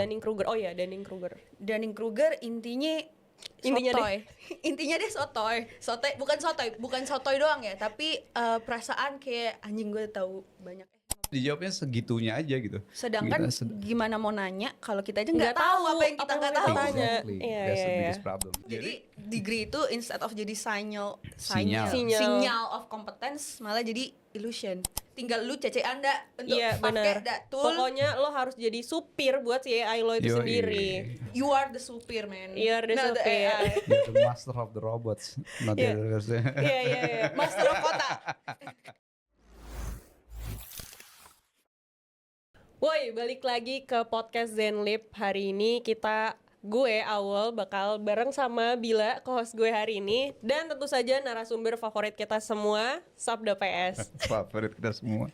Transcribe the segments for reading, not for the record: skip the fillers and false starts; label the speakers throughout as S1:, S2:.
S1: Dunning-Kruger. Oh ya, Dunning-Kruger.
S2: Dunning-Kruger intinya
S1: Intinya
S2: intinya deh sotoy bukan sotoy doang ya, tapi perasaan kayak anjing gue tahu banyak.
S3: Dijawabnya segitunya aja gitu.
S2: Sedangkan
S3: Kita
S2: gimana mau nanya kalau kita aja
S1: Nggak
S2: nggak tahu
S1: tahu
S2: apa yang kita
S1: apa
S2: nggak
S1: yang
S2: tahu.
S1: kita tanya.
S3: Exactly.
S1: Iya,
S3: That's the
S1: iya,
S3: biggest
S1: iya.
S3: problem.
S2: Jadi degree itu instead of jadi
S3: Sinyal.
S2: sinyal of competence malah jadi illusion. Tinggal lu cece Anda untuk
S1: Iya,
S2: pakai
S1: benar.
S2: that tool.
S1: Pokoknya lo harus jadi supir buat si AI lo itu
S3: Yoi.
S1: sendiri.
S2: You are the supir, man.
S1: You are the
S2: Not
S1: supir.
S2: AI.
S3: You're the master of the robots, not the
S1: Yeah.
S3: others.
S1: Iya.
S2: Master of kota.
S1: Woi, balik lagi ke podcast Zenlip. Hari ini gue Awal bakal bareng sama Bila, co-host gue hari ini. Dan tentu saja narasumber favorit kita semua, Sabda PS.
S3: Favorit kita semua.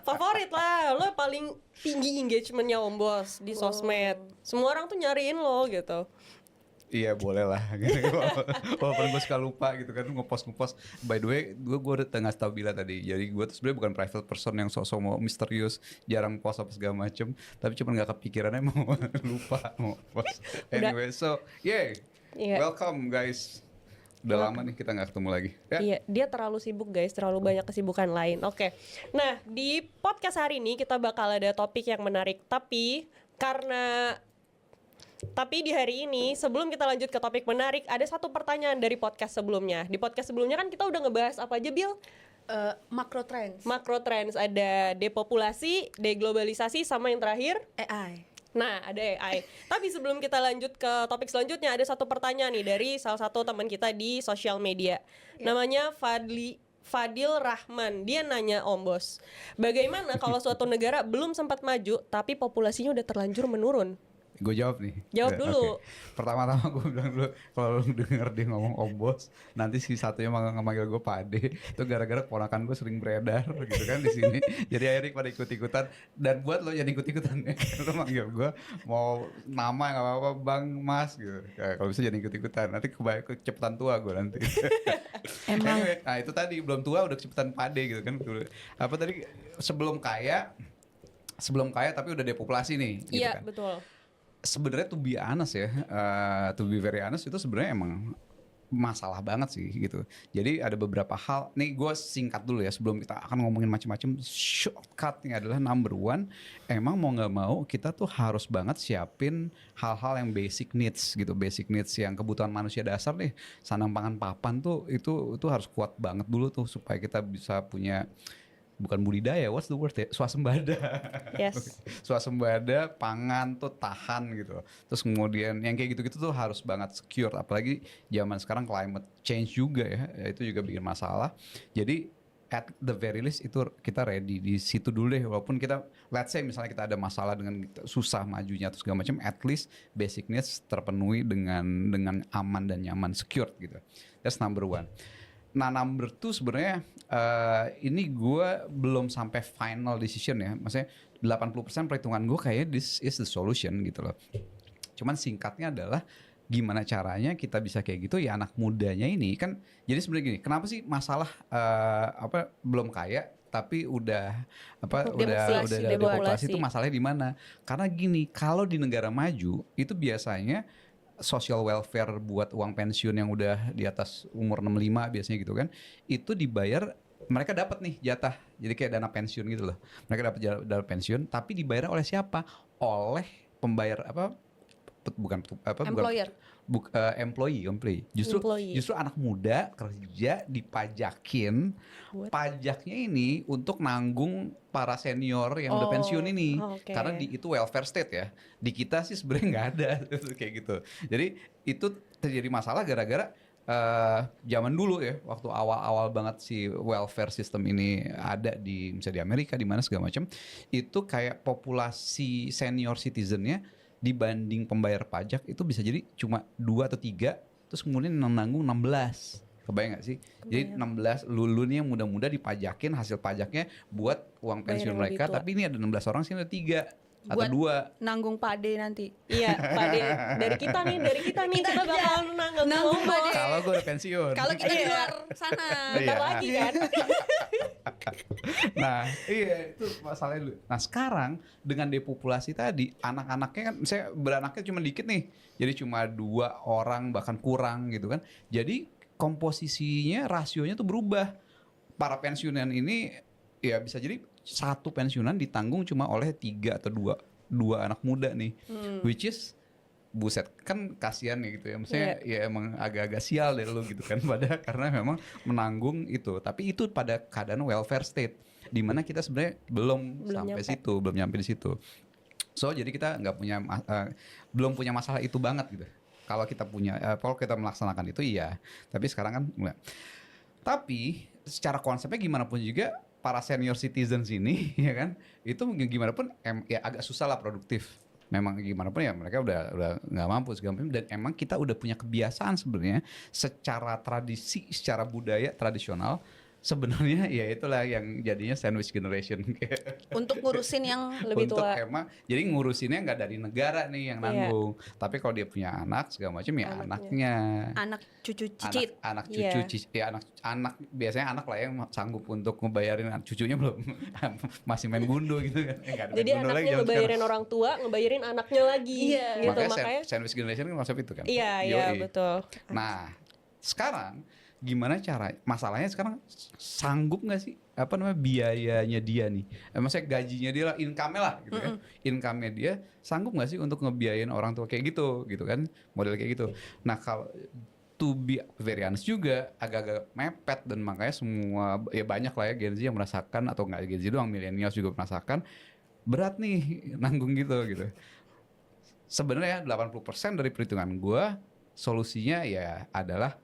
S1: Favorit lah, lo paling tinggi engagementnya Om Bos di sosmed. Semua orang tuh nyariin lo gitu.
S3: Iya boleh lah. Walaupun gue suka lupa gitu kan ngepost. By the way, gue udah ngasih tau Bila tadi. Jadi gue tuh sebenarnya bukan private person yang sosok mau misterius, jarang post apa segala macem. Tapi cuma nggak kepikirannya mau lupa mau post. Anyway, so yeah, welcome guys. Udah lama nih kita nggak ketemu lagi. Ya.
S1: Iya, dia terlalu sibuk guys, terlalu banyak kesibukan lain. Oke, nah di podcast hari ini kita bakal ada topik yang menarik. Tapi di hari ini, sebelum kita lanjut ke topik menarik, ada satu pertanyaan dari podcast sebelumnya. Di podcast sebelumnya kan kita udah ngebahas apa aja, Bill?
S2: Macro trends.
S1: Macro trends, ada depopulasi, deglobalisasi, sama yang terakhir
S2: AI.
S1: Nah, ada AI. Tapi sebelum kita lanjut ke topik selanjutnya, ada satu pertanyaan nih dari salah satu teman kita di sosial media. Namanya Fadil Rahman. Dia nanya, Om Bos, bagaimana kalau suatu negara belum sempat maju tapi populasinya udah terlanjur menurun?
S3: Gue jawab nih.
S1: Jawab dulu.
S3: Okay. Pertama-tama gue bilang dulu, kalau lu denger dia ngomong Om Bos, nanti si satunya manggil gue Pade. Itu gara-gara keponakan gue sering beredar gitu kan di sini. Jadi akhirnya pada ikut-ikutan. Dan buat lo jadi ikut-ikutan ya. Lo manggil gue mau nama nggak apa-apa Bang Mas gitu. Kalau bisa jadi ikut-ikutan. Nanti kecepatan tua gue nanti.
S2: Emang.
S3: Anyway, nah itu tadi belum tua udah kecepatan Pade gitu kan. Apa tadi sebelum kaya tapi udah depopulasi nih. Gitu
S1: Iya,
S3: kan.
S1: betul.
S3: Sebenarnya to be honest ya, to be very honest itu sebenarnya emang masalah banget sih gitu. Jadi ada beberapa hal. Nih gue singkat dulu ya sebelum kita akan ngomongin macam-macam. Shortcutnya adalah number one, emang mau nggak mau kita tuh harus banget siapin hal-hal yang basic needs gitu, basic needs yang kebutuhan manusia dasar nih. Sandang pangan papan tuh itu harus kuat banget dulu tuh supaya kita bisa punya bukan budidaya, what's the word ya? Swasembada.
S1: Yes.
S3: Swasembada, pangan tuh tahan gitu. Terus kemudian yang kayak gitu-gitu tuh harus banget secure. Apalagi zaman sekarang climate change juga ya. Itu juga bikin masalah. Jadi at the very least itu kita ready di situ dulu deh. Walaupun kita, let's say misalnya kita ada masalah dengan susah majunya atau segala macam, at least basic needs terpenuhi dengan aman dan nyaman, secure gitu. That's number one. Nah number two sebenarnya ini gue belum sampai final decision ya. Maksudnya 80% perhitungan gue kayak this is the solution gitu loh. Cuman singkatnya adalah gimana caranya kita bisa kayak gitu ya anak mudanya ini kan. Jadi sebenarnya gini, kenapa sih masalah belum kaya tapi udah depopulasi itu masalahnya di mana? Karena gini, kalau di negara maju itu biasanya social welfare buat uang pensiun yang udah di atas umur 65 biasanya gitu kan, itu dibayar, mereka dapat nih jatah, jadi kayak dana pensiun gitu loh. Mereka dapat dana pensiun, tapi dibayar oleh siapa? Oleh pembayar employee. Justru anak muda kerja dipajakin, pajaknya ini untuk nanggung para senior yang udah pensiun ini.
S1: Okay.
S3: Karena itu welfare state ya. Di kita sih sebenarnya nggak ada kayak gitu. Jadi itu terjadi masalah gara-gara zaman dulu ya, waktu awal-awal banget si welfare system ini ada misalnya di Amerika di mana segala macam, itu kayak populasi senior citizennya dibanding pembayar pajak itu bisa jadi cuma 2 atau 3, terus kemudian nanggung 16. Kebayang gak sih? Jadi 16 lulu nih yang muda-muda dipajakin hasil pajaknya buat uang pensiun mereka, tapi ini ada 16 orang, sini ada 3. atau
S2: Buat
S3: 2.
S2: nanggung pade nanti.
S1: Iya, Pak De, dari kita nih kita bakal nanggung
S2: Nanggung, Pak De.
S3: Kalau gue udah pensiun.
S2: Kalau kita di
S1: Iya.
S2: luar sana.
S1: bentar
S3: Iya.
S1: lagi kan.
S3: Nah, iya itu masalahnya dulu. Nah, sekarang dengan depopulasi tadi, anak-anaknya kan saya beranaknya cuma dikit nih. Jadi cuma 2 orang bahkan kurang gitu kan. Jadi komposisinya, rasionya tuh berubah. Para pensiunan ini ya bisa jadi satu pensiunan ditanggung cuma oleh 3 atau 2 anak muda nih. Which is buset kan kasihan nih gitu ya, maksudnya ya emang agak-agak sial deh lu gitu kan karena memang menanggung itu, tapi itu pada keadaan welfare state di mana kita sebenarnya belum sampai
S1: nyampe.
S3: situ, belum nyampe di situ. So jadi kita nggak punya belum punya masalah itu banget gitu. Kalau kita punya kalau kita melaksanakan itu iya, tapi sekarang kan enggak. Tapi secara konsepnya gimana pun juga para senior citizens ini ya kan itu gimana pun ya agak susah lah produktif. Memang gimana pun ya mereka udah nggak mampu segala macam, dan emang kita udah punya kebiasaan sebenarnya secara tradisi, secara budaya tradisional sebenarnya ya itulah yang jadinya sandwich generation.
S2: Untuk ngurusin yang
S1: Lebih
S3: Untuk
S1: tua.
S3: emang jadi ngurusinnya nggak dari negara nih yang nanggung, tapi kalau dia punya anak segala macam ya anaknya.
S2: anak cucu cicit.
S3: Anak cucu
S1: Iya.
S3: ya anak biasanya anak lah yang sanggup untuk ngebayarin cucunya belum masih main gundu gitu kan. Nggak ada main
S1: Jadi
S3: gundu lagi
S1: anaknya
S3: zaman
S1: ngebayarin
S3: sekarang.
S1: orang tua, ngebayarin anaknya lagi.
S2: Iya.
S1: Gitu
S3: Makanya sandwich generation kan konsep itu kan.
S1: Iya,
S3: Yoi.
S1: betul.
S3: Nah, sekarang gimana cara? Masalahnya sekarang sanggup nggak sih biayanya dia nih? Maksudnya gajinya dia lah, income-nya lah gitu kan. Income-nya dia sanggup nggak sih untuk ngebiayain orang tua kayak gitu kan? Model kayak gitu. Nah, kalau to be very honest juga agak-agak mepet, dan makanya semua ya banyak lah ya Gen Z yang merasakan, atau nggak Gen Z doang, millennials juga merasakan berat nih nanggung gitu. Sebenarnya 80% dari perhitungan gua solusinya ya adalah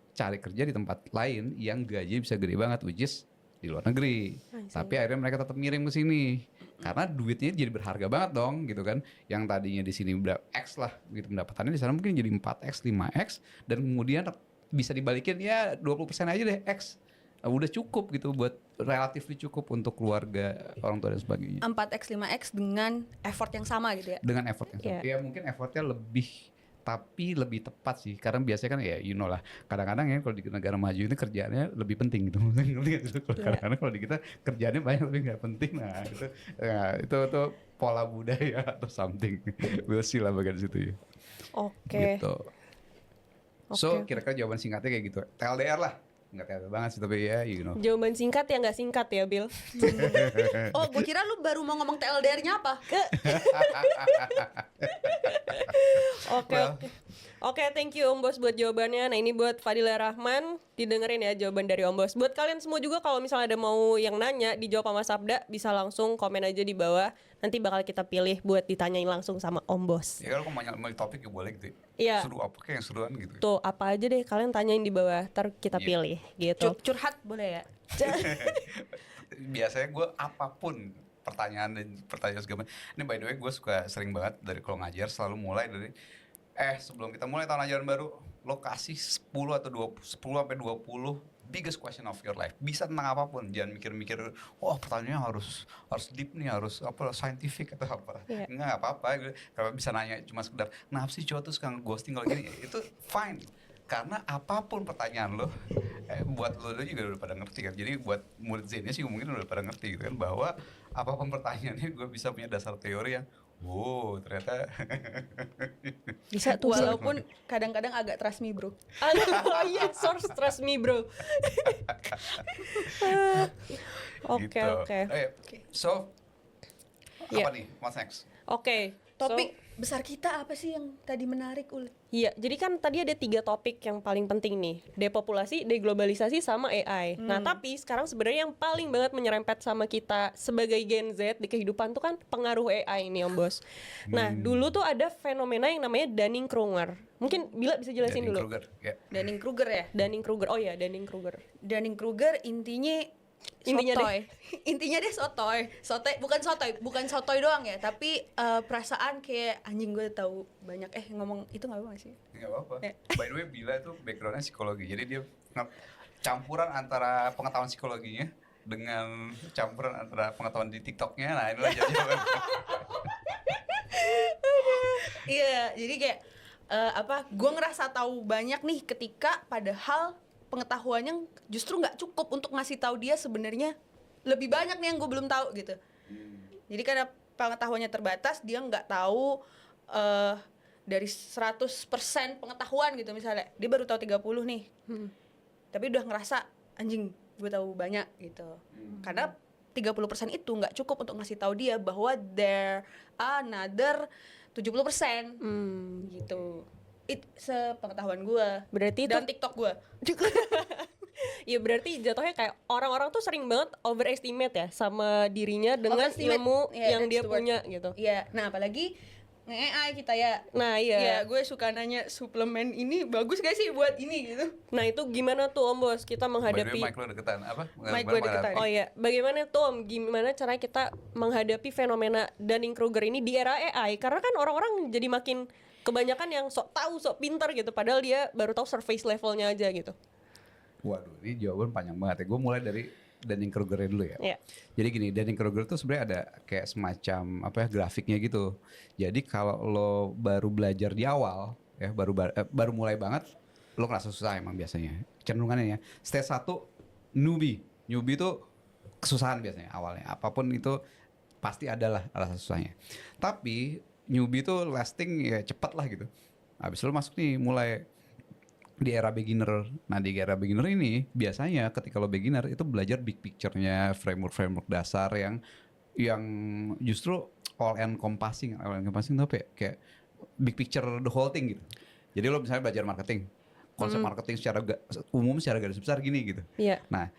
S3: cari kerja di tempat lain yang gaji bisa gede banget, which is di luar negeri. Tapi akhirnya mereka tetap ngirim ke sini karena duitnya jadi berharga banget dong gitu kan. Yang tadinya di sini X lah gitu pendapatannya, di sana mungkin jadi 4X, 5X, dan kemudian bisa dibalikin ya 20% aja deh X. Udah cukup gitu, buat relatif cukup untuk keluarga, orang tua dan sebagainya.
S2: 4X 5X dengan effort yang sama gitu ya.
S3: Dengan effort yang sama.
S1: Iya.
S3: Ya mungkin effortnya lebih, tapi lebih tepat sih, karena biasanya kan ya you know lah, kadang-kadang ya kalau di negara maju ini kerjaannya lebih penting gitu. Ngerti nggak sih? Kadang-kadang kalau di kita kerjaannya banyak tapi nggak penting, nah itu itu pola budaya atau something. We'll see lah bagian situ ya.
S1: Oke.
S3: Gitu. So kira-kira jawaban singkatnya kayak gitu. TLDR lah, nggak TLDR banget sih tapi ya you know.
S1: Jawaban singkat ya nggak singkat ya, Bill.
S2: Oh, gue kira lu baru mau ngomong TLDR-nya apa?
S1: Oke, thank you Om Bos buat jawabannya. Nah, ini buat Fadila Rahman, didengerin ya jawaban dari Om Bos. Buat kalian semua juga kalau misalnya ada mau yang nanya dijawab sama Sabda, bisa langsung komen aja di bawah. Nanti bakal kita pilih buat ditanyain langsung sama Om Bos.
S3: Ya kalau mau topik ya boleh gitu.
S1: Iya.
S3: Seru apa kayak yang seruan gitu.
S1: Tuh, apa aja deh kalian tanyain di bawah, ntar kita pilih gitu.
S2: Curhat boleh ya?
S3: Biasanya gue apapun pertanyaan segala macam. Ini by the way gue suka sering banget dari kalau ngajar selalu mulai dari sebelum kita mulai tahun ajaran baru, lo kasih 10 atau 20, 10 sampai 20 biggest question of your life. Bisa tentang apapun, jangan mikir-mikir pertanyaannya harus deep nih, harus scientific atau apa.
S1: Yeah.
S3: Enggak apa-apa. Kalau bisa nanya cuma sekedar kenapa sih cowok tuh suka ghosting kalau gini, itu fine. Karena apapun pertanyaan lo, buat lo juga udah pada ngerti kan. Jadi buat murid Zennya sih mungkin udah pada ngerti gitu kan, bahwa apapun pertanyaannya gue bisa punya dasar teori yang ternyata
S1: Bisa tuh.
S2: Walaupun kadang-kadang agak trust me bro.
S1: Oh iya, source trust me bro. Oke,
S3: gitu.
S1: oke.
S3: So
S1: Yeah.
S3: apa nih, what's next?
S1: Oke,
S2: Topik besar kita apa sih yang tadi menarik Ul?
S1: Iya, jadi kan tadi ada 3 topik yang paling penting nih, depopulasi, deglobalisasi, sama AI. Nah, tapi sekarang sebenarnya yang paling banget menyerempet sama kita sebagai Gen Z di kehidupan tuh kan pengaruh AI nih Om Bos. Nah, dulu tuh ada fenomena yang namanya Dunning-Kruger. Mungkin Bila bisa jelasin dulu.
S3: Dunning-Kruger, ya.
S2: Dunning-Kruger ya?
S1: Dunning-Kruger, oh iya Dunning-Kruger.
S2: Dunning-Kruger intinya
S1: Intinya
S2: intinya deh bukan sotoy doang ya, tapi perasaan kayak anjing gue tahu banyak ngomong itu nggak apa sih?
S3: Nggak apa-apa.
S2: Ya.
S3: By the way, Bila itu backgroundnya psikologi, jadi dia campuran antara pengetahuan psikologinya dengan campuran antara pengetahuan di TikToknya. Nah inilah jawaban.
S2: Iya, jadi kayak gue ngerasa tahu banyak nih ketika padahal pengetahuannya justru nggak cukup untuk ngasih tahu dia sebenarnya lebih banyak nih yang gue belum tahu gitu. Jadi karena pengetahuannya terbatas, dia nggak tahu dari 100% pengetahuan gitu misalnya. Dia baru tahu 30 nih. Tapi udah ngerasa anjing, gue tahu banyak gitu. Karena 30% itu nggak cukup untuk ngasih tahu dia bahwa there another 70% gitu. Sepengetahuan gue.
S1: Berarti itu
S2: dan TikTok gue.
S1: ya berarti jatuhnya kayak orang-orang tuh sering banget overestimate ya sama dirinya dengan
S2: Overestimate,
S1: ilmu
S2: yeah,
S1: yang
S2: that's
S1: dia
S2: the word.
S1: punya gitu.
S2: Iya, nah apalagi nge-AI kita ya.
S1: Nah, iya.
S2: Ya, gue suka nanya suplemen ini bagus gak sih buat ini gitu.
S1: Nah, itu gimana tuh Om Bos kita
S3: By the way,
S1: menghadapi
S3: mic lo deketan apa?
S2: Mic gue deketan.
S1: Oh iya, bagaimana tuh Om, gimana caranya kita menghadapi fenomena Dunning-Kruger ini di era AI? Karena kan orang-orang jadi makin kebanyakan yang sok tahu, sok pintar gitu, padahal dia baru tahu surface levelnya aja gitu.
S3: Waduh, ini jawaban panjang banget ya. Gue mulai dari Dunning-Kruger dulu ya.
S1: Iya.
S3: Jadi gini, Dunning-Kruger tuh sebenarnya ada kayak semacam apa ya, grafiknya gitu. Jadi kalau lo baru belajar di awal ya, baru mulai banget, lo ngerasa susah emang biasanya. Cenderungannya ya. Stage 1 newbie. Newbie tuh kesusahan biasanya awalnya. Apapun itu pasti adalah rasa susahnya. Tapi newbie tuh lasting ya cepet lah gitu. Habis lo masuk nih mulai di era beginner. Nah di era beginner ini biasanya ketika lo beginner itu belajar big picture-nya, framework dasar yang justru all encompassing itu apa ya? Kayak big picture the whole thing gitu. Jadi lo misalnya belajar marketing, konsep marketing secara umum secara garis besar gini gitu.
S1: Iya.
S3: Nah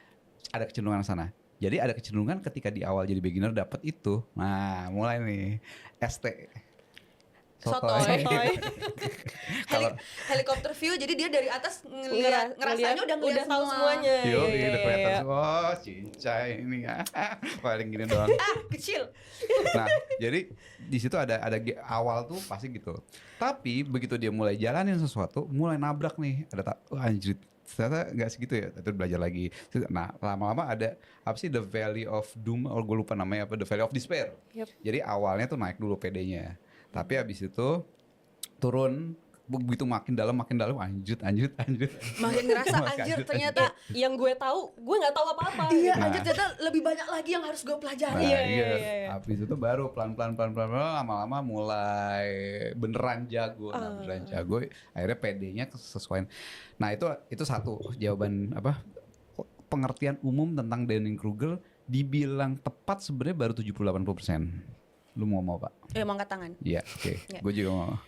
S3: ada kecenderungan sana. Jadi ada kecenderungan ketika di awal jadi beginner dapat itu, nah mulai nih ST.
S2: Sotoy.
S3: Kalau
S2: Helikopter view, jadi dia dari atas
S1: Iya,
S2: ngerasanya udah ngeliat
S1: tahu semuanya.
S3: Yo,
S1: Iya,
S3: udah
S1: iya,
S3: kelihatan
S1: iya.
S3: semua, cincai ini ya. Paling gini doang.
S2: kecil.
S3: Nah, jadi di situ ada awal tuh pasti gitu. Tapi begitu dia mulai jalanin sesuatu, mulai nabrak nih. Anjir, ternyata nggak segitu ya. Itu belajar lagi. Nah, lama-lama ada apa sih the valley of doom? Or gue lupa namanya apa, the valley of despair.
S1: Yep.
S3: Jadi awalnya tuh naik dulu PD-nya. Tapi habis itu turun, begitu makin dalam anjir.
S2: Makin ngerasa
S3: Makin
S2: anjir
S3: anjir.
S2: ternyata.
S1: Yang gue tahu, gue nggak tahu apa-apa.
S2: Iya,
S3: Nah.
S2: anjir ternyata lebih banyak lagi yang harus gue
S3: Nah,
S2: pelajari.
S1: Iya.
S3: Habis itu baru pelan-pelan lama-lama mulai beneran jago. Nah, beneran jago, akhirnya PD-nya kesesuaian. Nah, itu satu jawaban apa? Pengertian umum tentang Dunning-Kruger dibilang tepat sebenarnya baru 70-80%. Lu mau Pak?
S2: Mau angkat tangan.
S3: Iya, oke.
S2: Ya.
S3: Gue juga mau.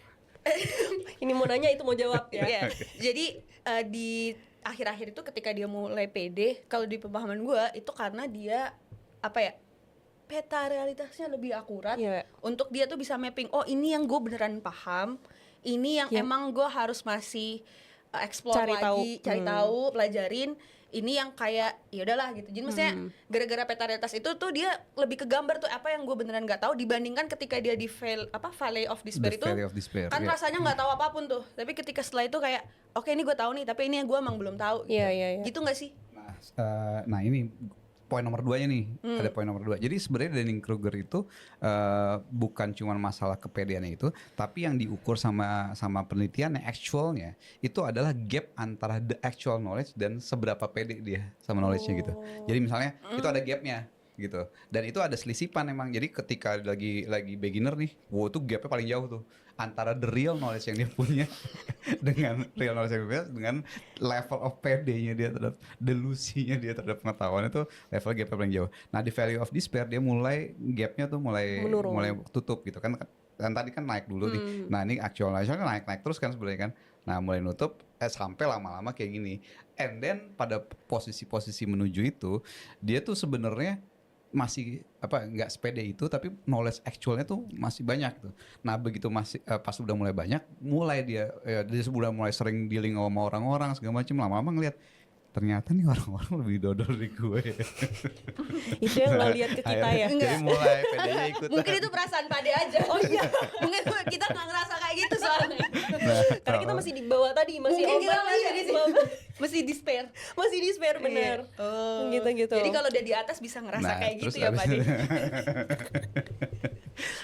S1: Ini mau nanya, itu mau jawab ya.
S2: Iya. Jadi di akhir-akhir itu ketika dia mulai pede, kalau di pemahaman gue itu karena dia apa ya, peta realitasnya lebih akurat.
S1: Iya.
S2: Untuk dia tuh bisa mapping, oh ini yang gue beneran paham, ini yang
S1: Iya.
S2: emang gue harus masih explore
S1: Cari
S2: lagi,
S1: tahu.
S2: cari tahu, pelajarin. Ini yang kayak ya udahlah gitu. Jadi maksudnya gara-gara peta realitas itu tuh dia lebih ke gambar tuh apa yang gue beneran nggak tahu dibandingkan ketika dia di Valley of Despair
S3: The
S2: itu
S3: Valley of Despair,
S2: kan
S3: iya.
S2: rasanya nggak tahu apapun tuh. Tapi ketika setelah itu kayak oke ini gue tahu nih, tapi ini yang gue emang belum tahu. Gitu.
S1: Iya.
S2: Gitu nggak sih?
S3: Nah ini poin nomor 2-nya nih. Ada poin nomor 2. Jadi sebenarnya Dunning-Kruger itu bukan cuma masalah kepedeannya itu, tapi yang diukur sama penelitian yang actualnya itu adalah gap antara the actual knowledge dan seberapa pede dia sama knowledge-nya gitu. Jadi misalnya itu ada gapnya gitu. Dan itu ada selisipan emang. Jadi ketika lagi beginner nih, wow itu gapnya paling jauh tuh antara the real knowledge yang dia punya dengan real knowledge yang dia punya dengan level of PD-nya dia terhadap delusinya dia terhadap pengetahuan itu level gapnya paling jauh. Nah di Valley of Despair dia mulai gapnya tuh mulai tutup gitu kan tadi kan naik dulu nih. Nah ini actual kan naik terus kan sebenarnya kan. Nah mulai nutup sampai lama-lama kayak gini. And then pada posisi-posisi menuju itu dia tuh sebenarnya masih nggak sepede itu tapi knowledge actualnya tuh masih banyak tuh. Nah begitu pas udah mulai banyak, dia sudah mulai sering dealing sama orang-orang segala macam, lama-lama ngeliat ternyata nih orang-orang lebih dodol dari gue.
S1: Itu yang lo lihat ke kita ya.
S3: Jadi mulai pedenya ikut.
S2: Mungkin itu perasaan pade aja. Oh iya. Mungkin kita nggak ngerasa kayak gitu soalnya.
S1: Karena kita masih di bawah tadi, masih
S2: Mungkin kita
S1: obat,
S2: masih di sini. Masih despair.
S1: masih despair bener.
S2: Iya.
S1: Gitu.
S2: Jadi kalau udah di atas bisa ngerasa kayak
S3: terus
S2: gitu ya
S3: abis
S2: Pak De.
S3: itu-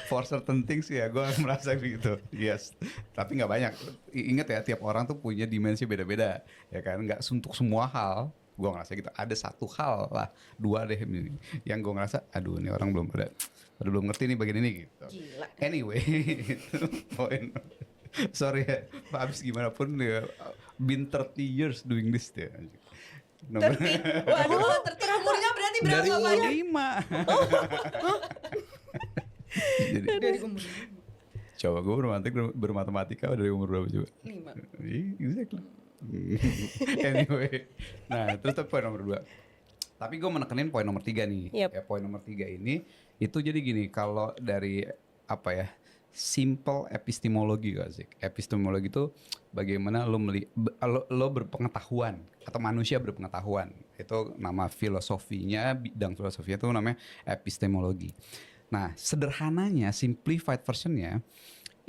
S3: For certain things ya gue merasa begitu. Yes. Tapi nggak banyak. Ingat ya, tiap orang tuh punya dimensi beda-beda, ya kan? Nggak untuk semua hal. Gue ngerasa gitu. Ada satu hal lah, 2 deh yang gue ngerasa, aduh ini orang belum ngerti nih bagian ini gitu.
S2: Gila.
S3: Anyway, itu poin. Sorry ya, Pak Abis gimana pun ya, been 30 years doing this ya. Nomor
S2: 30. Waduh, 30 umurnya berarti berapa
S3: dari umur
S2: Pak?
S3: 5. Jadi
S2: Dari umur
S3: coba gue bermatematika dari umur berapa coba?
S2: 5.
S3: Exactly. Anyway, nah terus poin nomor 2. Tapi gue menekenin poin nomor 3 nih.
S1: Yep.
S3: Ya, poin nomor 3 ini itu jadi gini, kalau dari apa ya, simple epistemologi gak sih? Epistemologi itu bagaimana lo berpengetahuan atau manusia berpengetahuan. Itu nama filosofinya, bidang filosofinya itu namanya epistemologi. Nah, sederhananya, simplified versionnya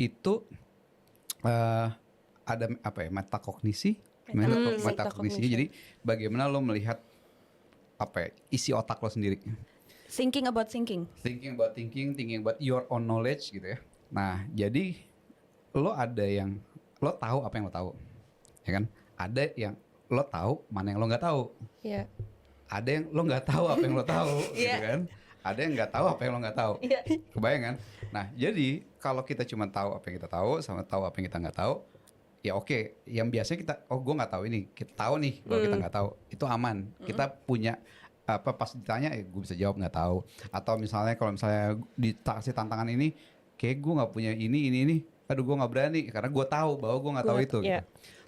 S3: itu ada apa ya, metakognisi. Metakognisi. Jadi bagaimana lo melihat apa ya, isi otak lo sendiri.
S2: Thinking about thinking.
S3: Thinking about your own knowledge gitu ya. Nah, jadi lo ada yang lo tahu apa yang lo tahu, ya kan? Ada yang lo tahu, mana yang lo nggak tahu.
S1: Iya.
S3: Ada yang lo nggak tahu apa yang lo tahu, gitu
S2: Iya.
S3: kan? Ada yang nggak tahu apa yang lo nggak tahu.
S2: Iya.
S3: Kebayang kan? Nah, jadi kalau kita cuma tahu apa yang kita tahu sama tahu apa yang kita nggak tahu, ya oke. Yang biasanya kita, oh gue nggak tahu ini, kita tahu nih kalau kita nggak tahu, itu aman. Kita punya apa, pas ditanya, gue bisa jawab nggak tahu. Atau misalnya kalau misalnya dikasih tantangan ini, kayak gue nggak punya ini, aduh gue nggak berani karena gue tahu bahwa gue nggak tahu itu.
S1: Iya.
S3: Gitu.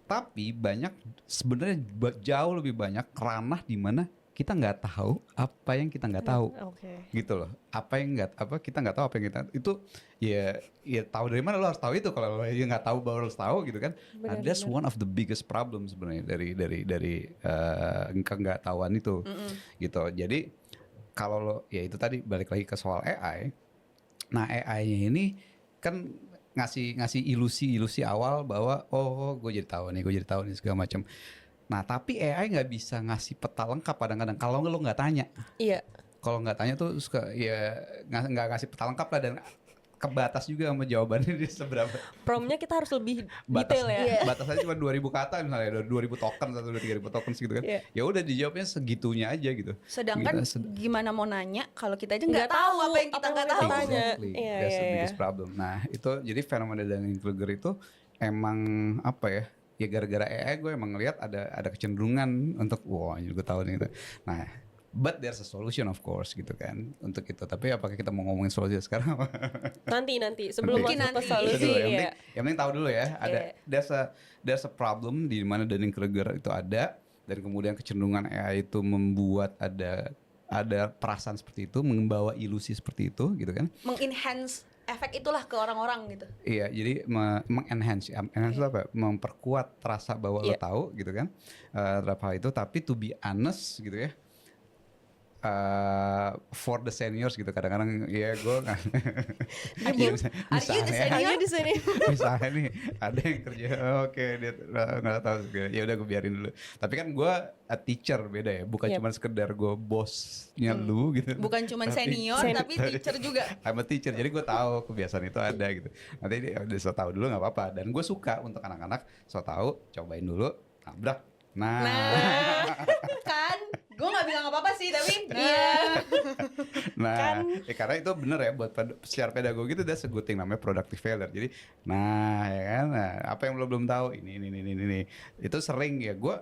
S3: Tapi banyak sebenarnya jauh lebih banyak ranah di mana kita nggak tahu apa yang kita nggak tahu.
S1: Oke.
S3: Gitu loh, kita nggak tahu apa yang kita itu, ya tahu dari mana, lo harus tahu itu. Kalau lo nggak tahu baru harus tahu gitu kan. Nah,
S1: Benar,
S3: that's
S1: benar.
S3: one of the biggest problem sebenarnya dari nggak tahuan itu. Gitu. Jadi kalau lo, ya itu tadi balik lagi ke soal AI. Nah, AI-nya ini kan ngasih ilusi awal bahwa oh gue jadi tahu nih segala macam. Nah, tapi AI nggak bisa ngasih peta lengkap kadang-kadang kalau lo nggak tanya.
S1: Iya.
S3: Kalau nggak tanya tuh suka ya nggak ngasih peta lengkap lah, dan kebatas juga sama jawabannya dia seberapa.
S1: Promnya kita harus lebih
S3: Batas,
S1: detail ya.
S2: Iya.
S3: Batasnya cuma 2000 kata misalnya, 2000 token atau 3000 token gitu kan.
S1: Iya.
S3: Ya udah dijawabnya segitunya aja gitu.
S2: Sedangkan
S3: Gitu,
S2: gimana mau nanya kalau kita aja
S1: Nggak
S2: nggak tahu
S1: tahu
S2: apa yang kita nggak tahu.
S1: tanya.
S3: Exactly.
S1: Iya,
S3: That's the
S1: iya,
S3: biggest
S1: iya.
S3: problem. Nah, itu jadi fenomena Dunning-Kruger itu emang apa ya? Ya gara-gara AI gue emang ngeliat ada kecenderungan untuk wah ini gue tahu nih gitu. Nah, but there's a solution of course gitu kan untuk itu. Tapi apakah kita mau ngomongin solusi sekarang?
S1: Nanti sebelum
S2: Mungkin
S1: masuk ke
S2: nanti.
S1: solusi.
S3: Itu dulu,
S1: Iya.
S3: yang penting tahu dulu ya. Ada
S2: Iya.
S3: there's a problem di mana Dunning-Kruger itu ada, dan kemudian kecenderungan AI itu membuat ada perasaan seperti itu, membawa ilusi seperti itu gitu kan.
S2: Mengenhance efek itulah ke orang-orang gitu.
S3: Iya, jadi mengenhance itu apa? Memperkuat rasa bahwa lo
S1: Iya.
S3: tahu gitu kan. Terhadap hal itu, tapi to be honest gitu ya. For the seniors gitu, kadang-kadang ya gue
S2: Are you the senior?
S1: Ayo di sini.
S3: misalnya nih ada yang kerja oke dia nggak tahu, ya udah gue biarin dulu. Tapi kan gue a teacher, beda ya, bukan
S1: Yep.
S3: cuma sekedar gue bosnya lu gitu.
S2: Bukan cuma
S3: Tapi-
S2: senior tapi teacher juga.
S3: I'm a teacher, jadi gue tahu kebiasaan itu ada gitu. Nanti dia udah so tahu dulu nggak apa-apa. Dan gue suka untuk anak-anak so tahu, cobain dulu, nabrak. Nah,
S2: Kan gue nggak bilang apa-apa sih tapi
S1: Iya.
S3: nah, karena itu bener ya buat secara pedagogi itu that's a good thing, namanya productive failure. Jadi, nah ya kan, nah, apa yang lo belum tahu ini. Itu sering ya gue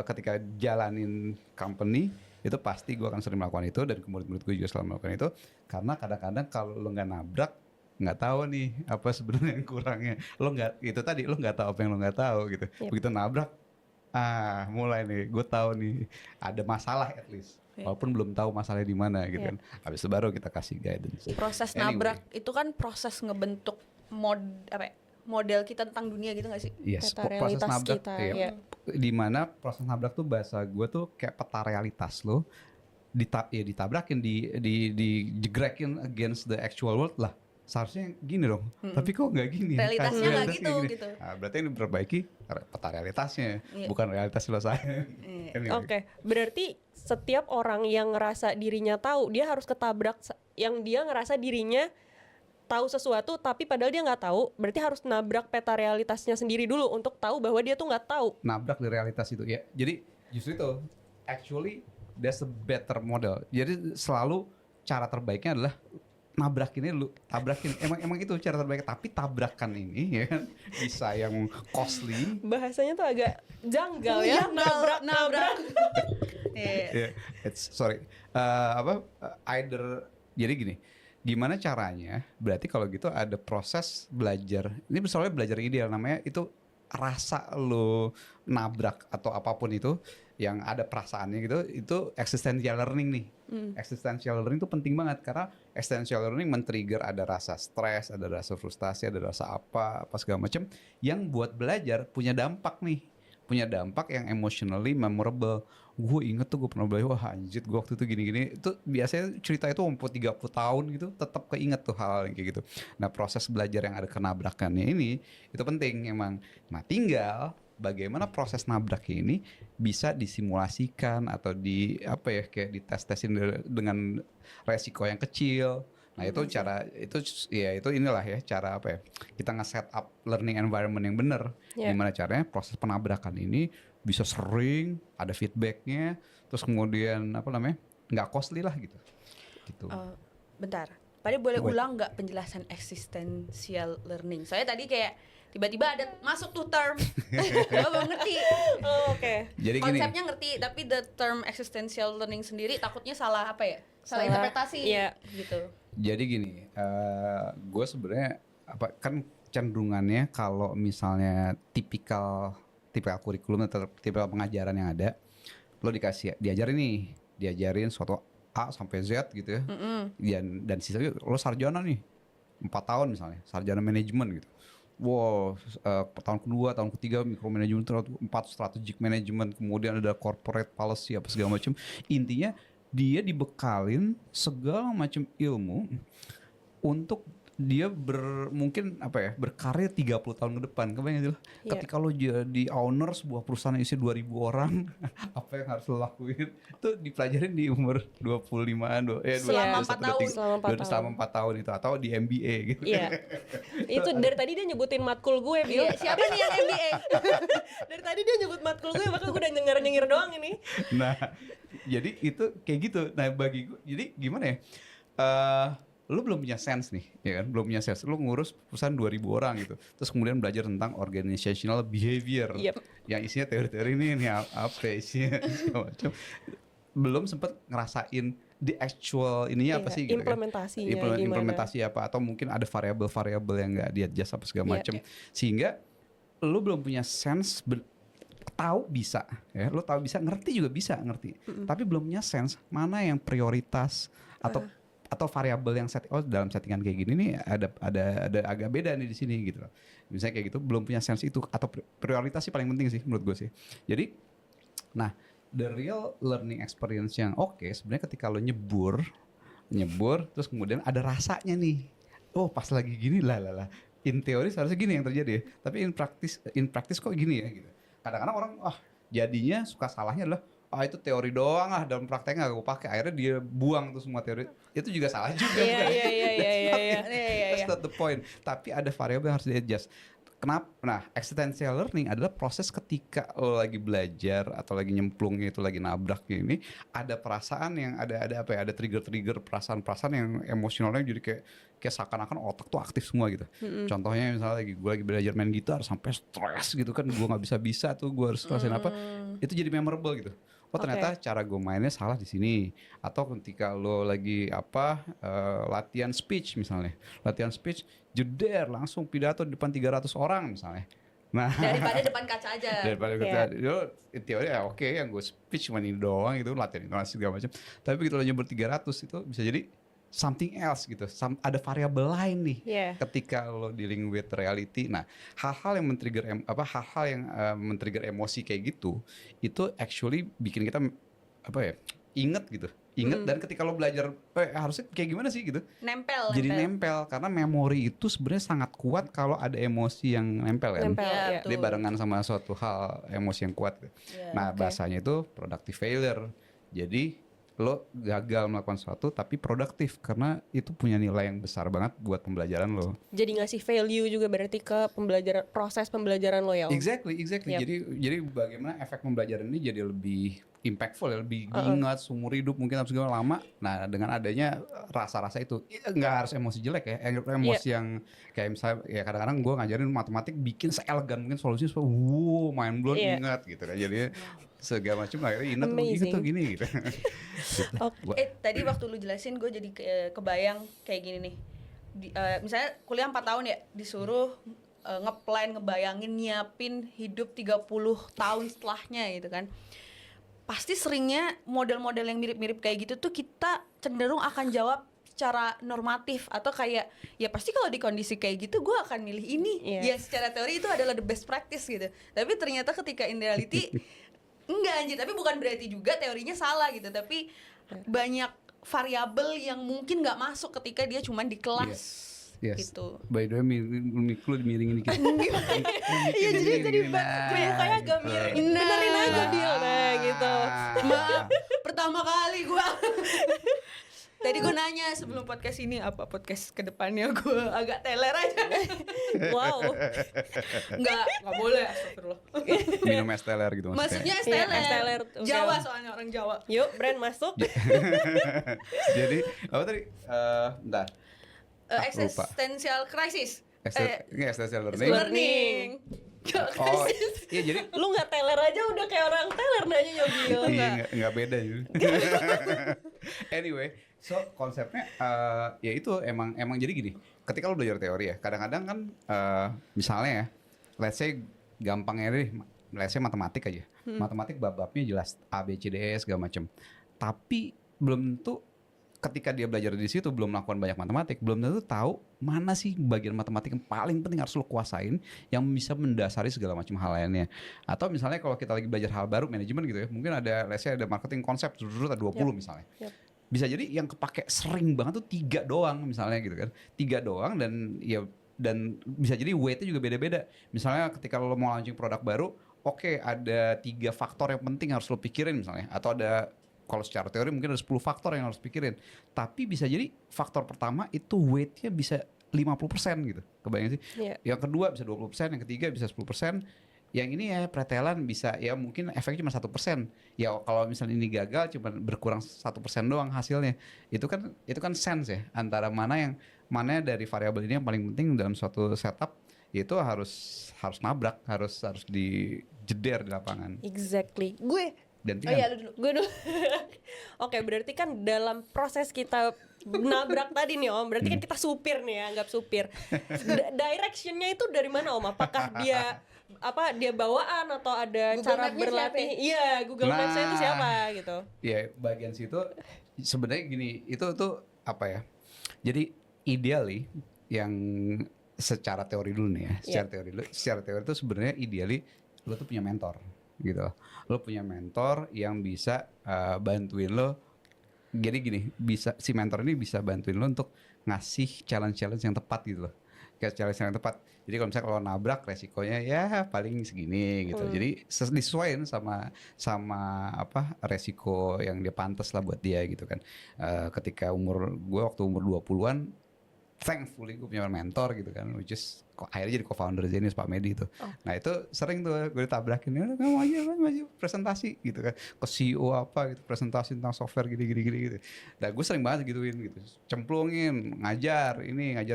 S3: ketika jalanin company itu pasti gue akan sering melakukan itu, dan murid-murid gue juga selalu melakukan itu, karena kadang-kadang kalau lo nggak nabrak, nggak tahu nih apa sebenarnya yang kurangnya. Lo nggak, itu tadi lo nggak tahu apa yang lo nggak tahu gitu.
S1: Yep.
S3: Begitu nabrak, mulai nih gue tahu nih ada masalah at least, walaupun belum tahu masalahnya di mana gitu
S1: Iya.
S3: kan. Habis itu baru kita kasih guidance.
S2: proses
S3: Anyway.
S2: nabrak itu kan proses ngebentuk model kita tentang dunia gitu gak sih?
S3: Yes,
S1: Peta realitas kita,
S3: iya.
S1: iya.
S3: Di mana proses nabrak tuh bahasa gue tuh kayak peta realitas lo ditabrakin, dijegrekin against the actual world lah. Seharusnya gini dong, tapi kok nggak gini?
S2: Realitasnya nggak
S3: Realitasnya
S2: gitu,
S3: gini.
S2: gitu.
S3: Nah, berarti ini diperbaiki peta realitasnya,
S2: Iya.
S3: bukan realitas lo saya.
S2: Iya.
S3: Anyway.
S1: Oke, berarti setiap orang yang ngerasa dirinya tahu, dia harus ketabrak yang dia ngerasa dirinya tahu sesuatu tapi padahal dia nggak tahu, berarti harus nabrak peta realitasnya sendiri dulu untuk tahu bahwa dia tuh nggak tahu.
S3: Nabrak di realitas itu ya. Jadi justru itu actually that's a better model. Jadi selalu cara terbaiknya adalah nabrakin ini lu, tabrakin. Emang itu cara terbaik, tapi tabrakan ini ya kan bisa yang costly.
S1: Bahasanya tuh agak janggal
S2: Iya,
S1: ya. Nabrak.
S2: Iya.
S3: Sorry. Either jadi gini. Gimana caranya? Berarti kalau gitu ada proses belajar. Ini soalnya belajar ideal namanya itu rasa lo nabrak atau apapun itu yang ada perasaannya gitu, itu existential learning nih. Existential learning itu penting banget karena existential learning men-trigger ada rasa stres, ada rasa frustasi, ada rasa apa segala macam yang buat belajar punya dampak nih. Punya dampak yang emotionally memorable. Gue inget tuh gue pernah belajar, wah anjir gue waktu itu gini-gini. Itu biasanya cerita itu umur 30 tahun gitu tetap keinget tuh hal-hal yang kayak gitu. Nah proses belajar yang ada kenabrakannya ini itu penting emang. Nah tinggal bagaimana proses nabrak ini bisa disimulasikan atau di apa ya kayak dites-tesin dengan resiko yang kecil. Nah itu cara itu ya itu inilah ya cara apa ya kita nge-set up learning environment yang benar. Gimana caranya proses penabrakan ini bisa sering ada feedbacknya, terus kemudian apa namanya nggak costly lah gitu.
S2: Bentar, tadi boleh ulang nggak penjelasan existential learning? Soalnya tadi kayak tiba-tiba ada masuk tuh term, gue belum ngerti.
S1: Oh, oke.
S3: Jadi gini.
S2: Konsepnya ngerti, tapi the term existential learning sendiri takutnya salah apa ya? Salah interpretasi,
S1: iya.
S2: gitu.
S3: Jadi gini, gue sebenarnya apa kan cenderungannya kalau misalnya tipikal kurikulum atau tipikal pengajaran yang ada, lo diajarin suatu A sampai Z gitu ya, dan sisanya lo sarjana nih 4 tahun misalnya, sarjana manajemen gitu. Wow, tahun kedua, tahun ketiga micromanagement, 4 strategic management, kemudian ada corporate policy apa segala macam. Intinya dia dibekalin segala macam ilmu untuk dia mungkin apa ya berkarir 30 tahun ke depan. Kebayang gitu. Ketika lo jadi owner sebuah perusahaan yang isi 2.000 orang, apa yang harus lo lakuin? Itu dipelajarin di umur 25-an,
S2: Selama 4 tahun.
S3: Selama 4 tahun itu atau di MBA gitu.
S1: Iya. Itu dari tadi dia nyebutin matkul gue, Bil.
S2: Siapa nih yang MBA?
S1: Dari tadi dia nyebut matkul gue, maka gue udah nyengir doang ini.
S3: Nah, jadi itu kayak gitu. Nah, bagi gue, jadi gimana ya? Lu belum punya sense nih, ya kan? Belum punya sense. Lu ngurus perusahaan 2.000 orang gitu. Terus kemudian belajar tentang organizational behavior. Yang isinya teori-teori ini apa isinya segala macam. Belum sempet ngerasain the actual ininya apa sih gitu
S1: implementasinya
S3: kan?
S1: gimana?
S3: Implementasi apa atau mungkin ada variabel-variabel yang enggak di-adjust apa segala macam. Sehingga lu belum punya sense tahu bisa ya, lu tahu bisa, ngerti juga bisa ngerti. Tapi belum punya sense mana yang prioritas atau variabel yang dalam settingan kayak gini nih ada agak beda nih di sini gitu loh. Misalnya kayak gitu belum punya sense itu atau prioritas sih paling penting sih menurut gue sih. Jadi nah, the real learning experience yang oke sebenarnya ketika lo nyebur terus kemudian ada rasanya nih. Oh, pas lagi gini lah. In teori seharusnya gini yang terjadi ya. Tapi in practice kok gini ya gitu. Kadang-kadang orang jadinya suka salahnya adalah itu teori doang dalam prakteknya gak gue pakai, akhirnya dia buang tuh semua teori. Itu juga salah juga.
S1: Iya.
S3: That's not the point. Tapi ada variabel yang harus di-adjust. Kenapa? Nah, existential learning adalah proses ketika lo lagi belajar atau lagi nyemplungnya itu lagi nabrak ini, ada perasaan yang ada apa ya? Ada trigger perasaan-perasaan yang emosionalnya jadi kayak seakan-akan otak tuh aktif semua gitu. Contohnya misalnya gue lagi belajar main gitar sampai stres gitu kan, gue nggak bisa tuh, gue harus ngerasain apa? Itu jadi memorable gitu. Oh ternyata cara gue mainnya salah di sini. Atau ketika lo lagi latihan speech misalnya, jeder langsung pidato di depan 300 orang misalnya. Nah,
S2: Daripada depan kaca aja.
S3: daripada kita teori oke, yang gue speech cuma ini doang gitu, latihan intonasi segala macam. Tapi begitu lo nyebut 300 itu bisa jadi something else gitu. Ada variabel lain nih. Ketika lo dealing with reality. Nah, hal-hal yang men-trigger emosi kayak gitu, itu actually bikin kita inget gitu. Dan ketika lo belajar harusnya kayak gimana sih gitu. Jadi nempel karena memori itu sebenarnya sangat kuat kalau ada emosi yang nempel kan. Dia barengan sama suatu hal emosi yang kuat gitu. Bahasanya itu productive failure. Jadi lo gagal melakukan sesuatu tapi produktif karena itu punya nilai yang besar banget buat pembelajaran lo.
S1: Jadi ngasih value juga berarti ke pembelajaran, proses pembelajaran lo ya Om?
S3: Exactly.
S1: Yep.
S3: Jadi bagaimana efek pembelajaran ini jadi lebih impactful ya, lebih diingat seumur hidup mungkin harus segala lama. Nah dengan adanya rasa-rasa itu, nggak harus emosi jelek ya, emosi yang kayak misalnya ya kadang-kadang gue ngajarin matematik bikin seelegan mungkin solusinya, wow mind blown ingat gitu kan, jadi segala macam akhirnya ingat tuh gini gitu.
S2: Tadi waktu lu jelasin gue jadi kebayang kayak gini nih. Misalnya kuliah 4 tahun ya, disuruh ngeplan, ngebayangin, nyiapin hidup 30 tahun setelahnya gitu kan. Pasti seringnya model-model yang mirip-mirip kayak gitu tuh kita cenderung akan jawab secara normatif atau kayak ya pasti kalau di kondisi kayak gitu gue akan milih ini. Ya secara teori itu adalah the best practice gitu. Tapi ternyata ketika in reality enggak anjir, tapi bukan berarti juga teorinya salah gitu, tapi banyak variabel yang mungkin nggak masuk ketika dia cuman di kelas.
S3: Yes.
S2: Gitu.
S3: By the way, mikul miringin dikit.
S1: Iya jadi kayak agak miring. Benerin aja Bil, nah gitu.
S2: Maaf, pertama kali gue. Tadi gue nanya sebelum podcast ini apa podcast kedepannya, gue agak teler aja.
S1: Wow.
S2: Nggak boleh, astagfirullah.
S3: Minum es teler gitu
S2: Maksudnya es
S1: Iya,
S2: teler.
S1: es teler.
S2: Jawa soalnya, orang Jawa.
S1: Yuk brand masuk.
S3: Jadi apa tadi? Bentar.
S2: Existential crisis.
S3: Existential
S2: Learning.
S3: Oh, iya jadi
S1: Lu nggak teler aja udah kayak orang teler nanya Yobil.
S3: iya nggak beda gitu. Anyway, so konsepnya ya itu emang jadi gini. Ketika lu belajar teori ya, kadang-kadang kan misalnya ya, let's say gampangnya deh, let's say matematik aja. Matematik bab-babnya jelas A B C D E segala macam. Tapi belum tentu ketika dia belajar di situ belum melakukan banyak matematik, belum tentu tahu mana sih bagian matematik yang paling penting harus lo kuasain yang bisa mendasari segala macam hal lainnya. Atau misalnya kalau kita lagi belajar hal baru manajemen gitu ya, mungkin ada let's say ada marketing konsep ada 20 misalnya. Bisa jadi yang kepake sering banget tuh 3 doang misalnya gitu kan. 3 doang dan bisa jadi weight-nya juga beda-beda. Misalnya ketika lo mau launching produk baru, oke, ada 3 faktor yang penting harus lo pikirin misalnya, atau ada kalau secara teori mungkin ada 10 faktor yang harus pikirin. Tapi bisa jadi faktor pertama itu weight-nya bisa 50% gitu. Kebayang sih? Yang kedua bisa 20%, yang ketiga bisa 10%. Yang ini ya pretelan bisa ya mungkin efeknya cuma 1%. Ya kalau misalnya ini gagal cuma berkurang 1% doang hasilnya. Itu kan sense ya antara mana dari variabel ini yang paling penting dalam suatu setup, itu harus nabrak, harus dijeder di lapangan.
S1: Exactly.
S2: Lu dulu.
S1: Gue dulu. Oke, berarti kan dalam proses kita nabrak tadi nih Om, berarti kan kita supir nih ya, anggap supir. Directionnya itu dari mana Om? Apakah dia bawaan atau ada
S2: Google
S1: cara
S2: Map-nya
S1: berlatih?
S2: siapa?
S1: Iya, Google Maps-nya itu siapa gitu.
S3: Ya, bagian situ sebenarnya gini, itu tuh apa ya? Jadi ideally yang secara teori dulu nih ya, secara teori itu sebenarnya ideally lo tuh punya mentor gitu. Lo punya mentor yang bisa bantuin lo. Jadi gini, si mentor ini bisa bantuin lo untuk ngasih challenge yang tepat gitu loh. Kayak challenge yang tepat. Jadi kalau misalnya kalau nabrak resikonya ya paling segini gitu. Jadi disesuaikan sama apa resiko yang dia pantas lah buat dia gitu kan. Ketika waktu umur 20-an, thankfully gue punya mentor gitu kan, which is akhirnya jadi co-founder Zenius, Pak Medi itu. Nah itu sering tuh gue ditabrakin, kamu aja presentasi gitu kan, ke CEO apa gitu, presentasi tentang software gini gitu. Nah gue sering banget gituin gitu, cemplungin, ngajar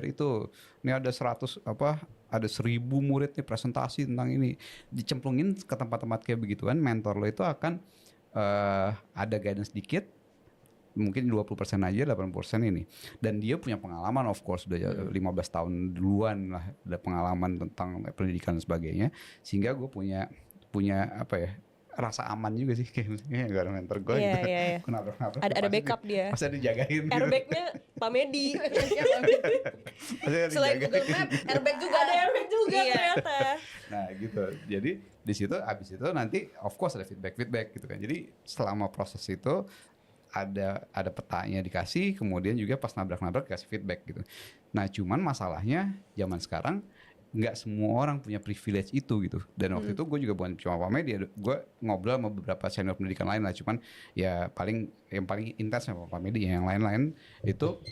S3: itu. Ini ada 1000 murid nih presentasi tentang ini, dicemplungin ke tempat-tempat kayak begituan. Mentor lo itu akan ada guidance dikit, mungkin 20% aja, 80% ini. Dan dia punya pengalaman, of course, udah 15 tahun duluan lah, ada pengalaman tentang pendidikan dan sebagainya. Sehingga gue punya apa ya, rasa aman juga sih, kayaknya gak ada mentor gue gitu.
S1: Iya.
S3: Kenapa?
S1: Ada backup dia.
S3: Pasti dijagain gitu.
S1: Airbag-nya Pak Medi.
S2: Selain Google Map, airbag juga.
S1: Ada airbag juga ternyata.
S3: Nah gitu. Jadi di situ abis itu nanti of course ada feedback gitu kan. Jadi selama proses itu ada petanya dikasih, kemudian juga pas nabrak dikasih feedback gitu. Nah cuman masalahnya zaman sekarang nggak semua orang punya privilege itu gitu. Dan waktu itu gue juga bukan cuma Pamedia, gue ngobrol sama beberapa senior pendidikan lain lah. Cuman ya yang paling intens sama Pamedia, yang lain-lain itu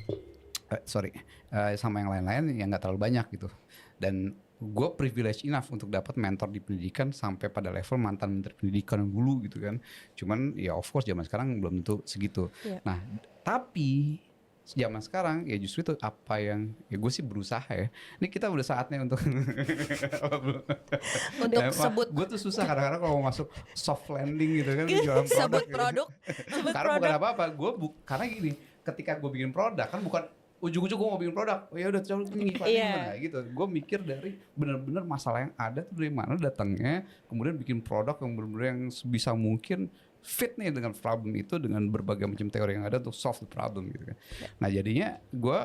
S3: sama yang lain-lain yang nggak terlalu banyak gitu. Dan gue privilege enough untuk dapat mentor di pendidikan sampai pada level mantan menteri pendidikan dulu gitu kan. Cuman ya of course zaman sekarang belum tentu segitu. Nah tapi zaman sekarang ya justru itu apa yang ya gue sih berusaha ya. Ini kita udah saatnya untuk
S2: sebut
S3: gue tuh susah kadang-kadang kalau mau masuk soft landing gitu kan jualan produk.
S2: sebut
S3: gitu.
S2: produk.
S3: Karena bukan apa-apa, karena gini, ketika gue bikin produk kan bukan ujung-ujung gue mau bikin produk, oh ya udah coba ngiklanin gimana gitu. Gue mikir dari benar-benar masalah yang ada tuh dari mana datangnya, kemudian bikin produk yang benar-benar yang sebisa mungkin fit nih dengan problem itu dengan berbagai macam teori yang ada untuk solve the problem gitu kan. Nah jadinya gue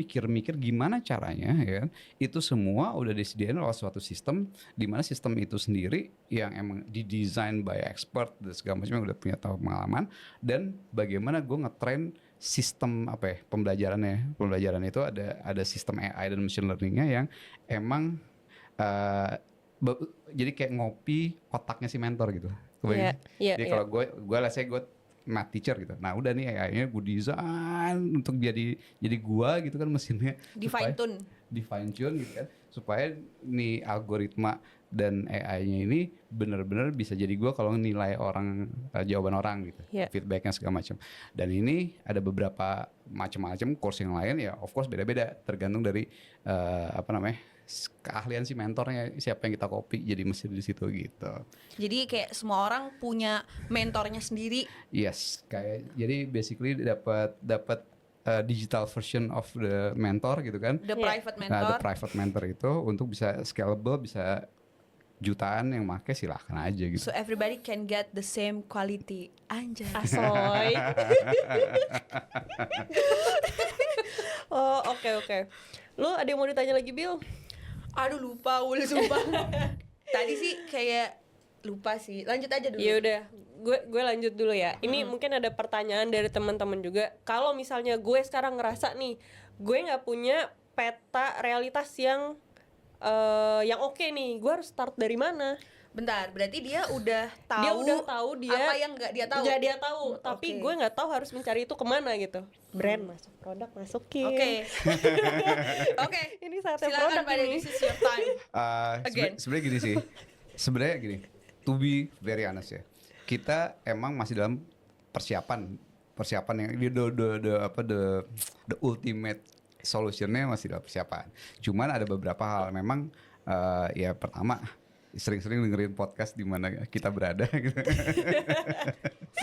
S3: mikir-mikir gimana caranya ya itu semua udah disediain oleh suatu sistem di mana sistem itu sendiri yang emang didesain by expert dan segala macam yang udah punya tahu pengalaman, dan bagaimana gue ngetrain sistem pembelajaran itu ada sistem AI dan machine learningnya yang emang jadi kayak ngopi otaknya si mentor gitu. Jadi kalau gue let's say gue math teacher gitu. Nah udah nih AI-nya gue desain untuk jadi gua gitu kan mesinnya.
S2: Di fine tune
S3: gitu kan. Supaya nih algoritma dan AI-nya ini benar-benar bisa jadi gua kalau nilai jawaban orang gitu. Feedbacknya segala macam. Dan ini ada beberapa macam-macam course yang lain ya of course beda-beda tergantung dari keahlian si mentornya, siapa yang kita copy jadi mesin di situ gitu.
S2: Jadi kayak semua orang punya mentornya sendiri.
S3: Yes, jadi basically dapat digital version of the mentor gitu kan.
S2: The private mentor.
S3: Nah, the private mentor itu untuk bisa scalable, bisa jutaan yang make silahkan aja gitu.
S2: So everybody can get the same quality. Anjay.
S1: Asoy. Oh oke. Lu ada yang mau ditanya lagi Bill?
S2: Aduh lupa sumpah. Tadi sih kayak lupa sih. Lanjut aja dulu.
S1: Ya udah, gue lanjut dulu ya. Ini mungkin ada pertanyaan dari teman-teman juga. Kalau misalnya gue sekarang ngerasa nih, gue nggak punya peta realitas yang oke nih. Gue harus start dari mana?
S2: Bentar, berarti dia udah tahu.
S1: Dia udah tahu
S2: apa yang nggak dia tahu.
S1: Nggak dia tahu, tapi gue nggak tahu harus mencari itu kemana gitu. Brand masuk, produk masukin.
S2: Oke.
S1: Ini saatnya
S2: Silakan
S1: produk
S2: pada
S1: ini.
S2: this is your time. Again.
S3: Sebenarnya gini sih. Sebenarnya gini. To be very honest ya. Kita emang masih dalam persiapan yang the ultimate solutionnya masih dalam persiapan. Cuman ada beberapa hal memang ya pertama sering-sering dengerin podcast di mana kita berada gitu.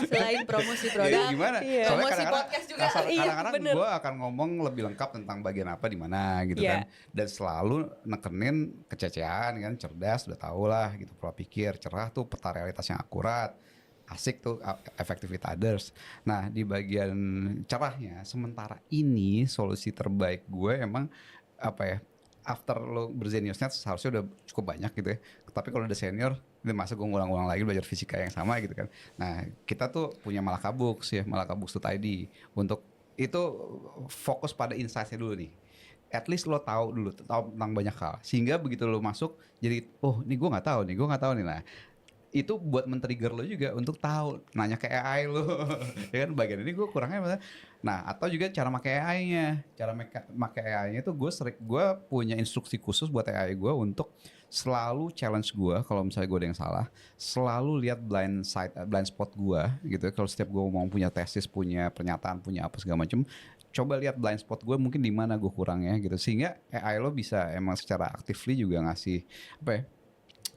S2: Selain promosi produk,
S3: gimana?
S1: Iya.
S3: Soalnya
S2: Promosi podcast juga.
S3: kadang-kadang
S1: bener.
S3: gue akan ngomong lebih lengkap tentang bagian apa di mana gitu kan. Dan selalu nekenin kececehan kan, cerdas udah tau lah gitu, pola pikir, cerah tuh peta realitas yang akurat. Asik tuh effective with others. Nah di bagian cerahnya, sementara ini solusi terbaik gue emang after lo berzeniusnya seharusnya udah cukup banyak gitu ya. Tapi kalau udah senior, masa gue ngulang-ulang lagi belajar fisika yang sama gitu kan. Nah kita tuh punya Malakabooks ya, malakabooks.id. Untuk itu fokus pada insight-nya dulu nih. At least lo tahu tentang banyak hal. Sehingga begitu lo masuk, jadi ini gue nggak tahu nih. Nah itu buat men-trigger lo juga untuk tahu, nanya ke AI lo. Ya kan bagian ini gue kurangnya apa? Nah atau juga cara pakai AI-nya. Cara pakai AI-nya itu gue punya instruksi khusus buat AI gue untuk selalu challenge gue kalau misalnya gue ada yang salah, selalu lihat blind spot gue gitu. Kalau setiap gue mau punya tesis, punya pernyataan, punya apa segala macam, coba lihat blind spot gue mungkin di mana gue kurangnya gitu. Sehingga AI lo bisa emang secara actively juga ngasih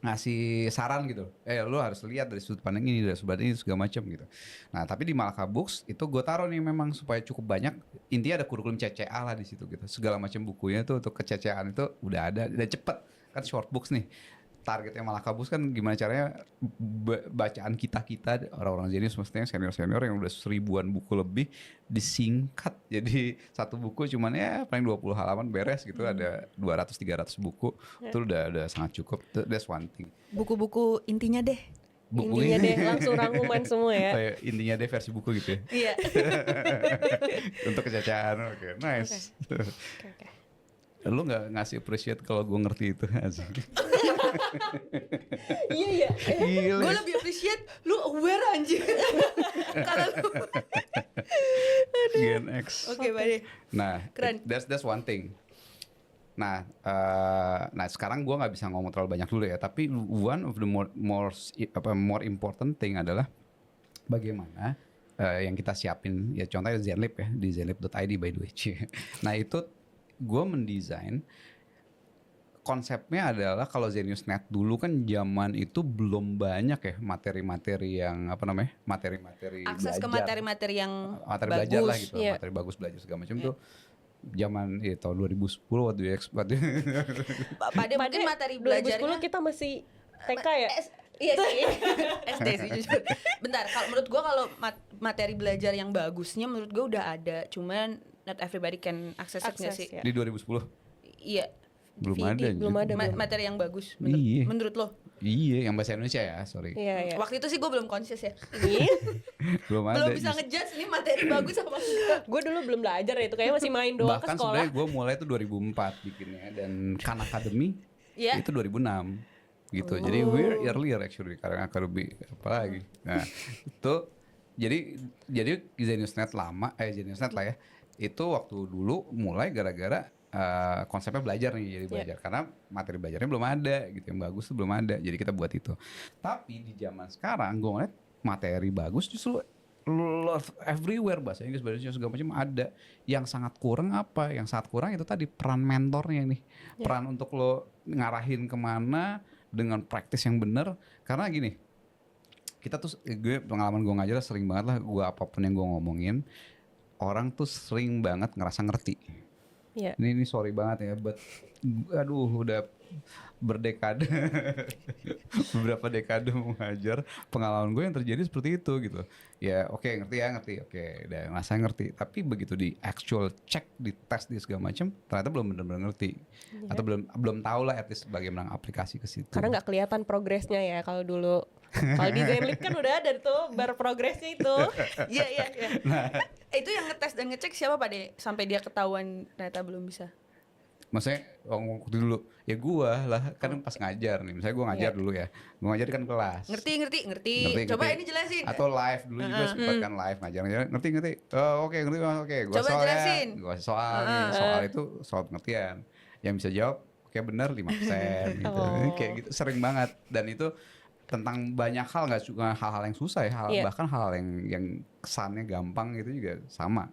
S3: ngasih saran gitu. Lo harus lihat dari sudut pandang ini, dari sudut pandang ini segala macam gitu. Nah, tapi di Malakabooks itu gue taruh nih memang supaya cukup banyak. Intinya ada kurikulum CCA lah di situ gitu. Segala macam bukunya tuh untuk kececean itu udah ada dan cepet. Kan short books nih. Targetnya Malakabooks kan gimana caranya bacaan kita orang-orang jenius, maksudnya senior yang udah 1000-an buku lebih disingkat jadi satu buku cuman ya paling 20 halaman beres gitu. Ada 200-300 buku itu udah sangat cukup. That's one thing.
S2: Buku-buku intinya deh.
S1: Intinya deh langsung rangkuman semua ya.
S3: Intinya deh versi buku gitu ya.
S2: Iya.
S3: Untuk kecacaan. Oke, nice.
S1: Oke.
S3: Lu nggak ngasih appreciate kalau gue ngerti itu asik.
S1: Iya.
S3: Gila.
S2: Gue lebih appreciate lu aware anjir. Kalau lu
S3: Gen X.
S2: Oke, Bade.
S3: Nah,
S2: Keren.
S3: that's one thing. Nah, sekarang gua nggak bisa ngomong terlalu banyak dulu ya. Tapi one of the more important thing adalah bagaimana yang kita siapin. Ya contohnya Zenlib ya di zenlib.id by the way. Nah itu gua mendesain konsepnya adalah kalau ZeniusNet dulu kan zaman itu belum banyak ya materi-materi yang apa namanya materi-materi
S2: akses ke
S3: belajar.
S2: materi-materi yang
S3: Materi
S2: bagus.
S3: belajar lah gitu,
S1: Iya.
S3: materi bagus belajar segala macam tuh zaman ya tahun 2010 waktu
S2: Pada mungkin materi
S1: 2010
S2: belajarnya
S1: kita masih TK ya.
S2: Iya sih, SD sih jujur. Bentar, kalau menurut gua kalau materi belajar yang bagusnya menurut gua udah ada, cuman not everybody can access it nggak
S1: Akses,
S2: sih?
S1: ya.
S3: di 2010
S2: Iya.
S3: belum
S2: VD,
S3: ada
S1: belum
S3: anjir.
S1: ada.
S2: materi yang bagus
S3: Iya.
S2: menurut lo?
S3: Iya yang bahasa Indonesia ya sorry
S1: Iya.
S2: Waktu itu sih gue belum conscious ya.
S1: Iya.
S3: belum ada
S2: Belum bisa ngejudge ini materi bagus apa enggak.
S1: Gue dulu belum belajar ya itu kayaknya masih main doang ke
S3: bahkan
S1: sekolah.
S3: sebenarnya gue mulai itu 2004 bikinnya dan Khan Academy
S2: Iya.
S3: itu 2006 gitu jadi we're earlier actually karena Academy apalagi nah itu jadi ZeniusNet ZeniusNet lah ya itu waktu dulu mulai gara-gara konsepnya belajar nih jadi belajar karena materi belajarnya belum ada gitu yang bagus tuh belum ada jadi kita buat itu tapi di zaman sekarang gue ngeliat materi bagus justru everywhere bahasa Inggris bahasa Indonesia segala macam ada yang sangat kurang apa yang sangat kurang itu tadi peran mentornya nih peran untuk lo ngarahin kemana dengan praktis yang benar karena gini kita tuh pengalaman gue ngajar sering banget lah gue apapun yang gue ngomongin orang tuh sering banget ngerasa ngerti.
S1: Iya.
S3: Ini sorry banget ya, but aduh udah berdekade beberapa dekade mengajar pengalaman gue yang terjadi seperti itu gitu. Ya oke, ngerti oke, udah ngerasa ngerti. Tapi begitu di actual check di tes di segala macam ternyata belum benar-benar ngerti atau belum tahu lah at least bagaimana aplikasi ke situ.
S1: Karena nggak kelihatan progresnya ya kalau dulu. Kalau di Zenlib kan udah ada tuh bar progresnya itu.
S2: Iya. Itu yang ngetes dan ngecek siapa Pak De sampai dia ketahuan ternyata belum bisa.
S3: Maksudnya waktu dulu ya gua lah kan pas ngajar nih misalnya gua ngajar dulu ya gua ngajar di kan kelas
S2: Ngerti. Coba ini jelasin.
S3: atau live dulu juga sempat kan live ngajar ngerti oke gua
S2: Coba
S3: soalnya
S2: jelasin.
S3: gua soal nih soal itu soal pengertian yang bisa jawab oke benar 5% gitu kayak gitu sering banget dan itu tentang banyak hal nggak cuma hal-hal yang susah ya bahkan hal yang kesannya gampang itu juga sama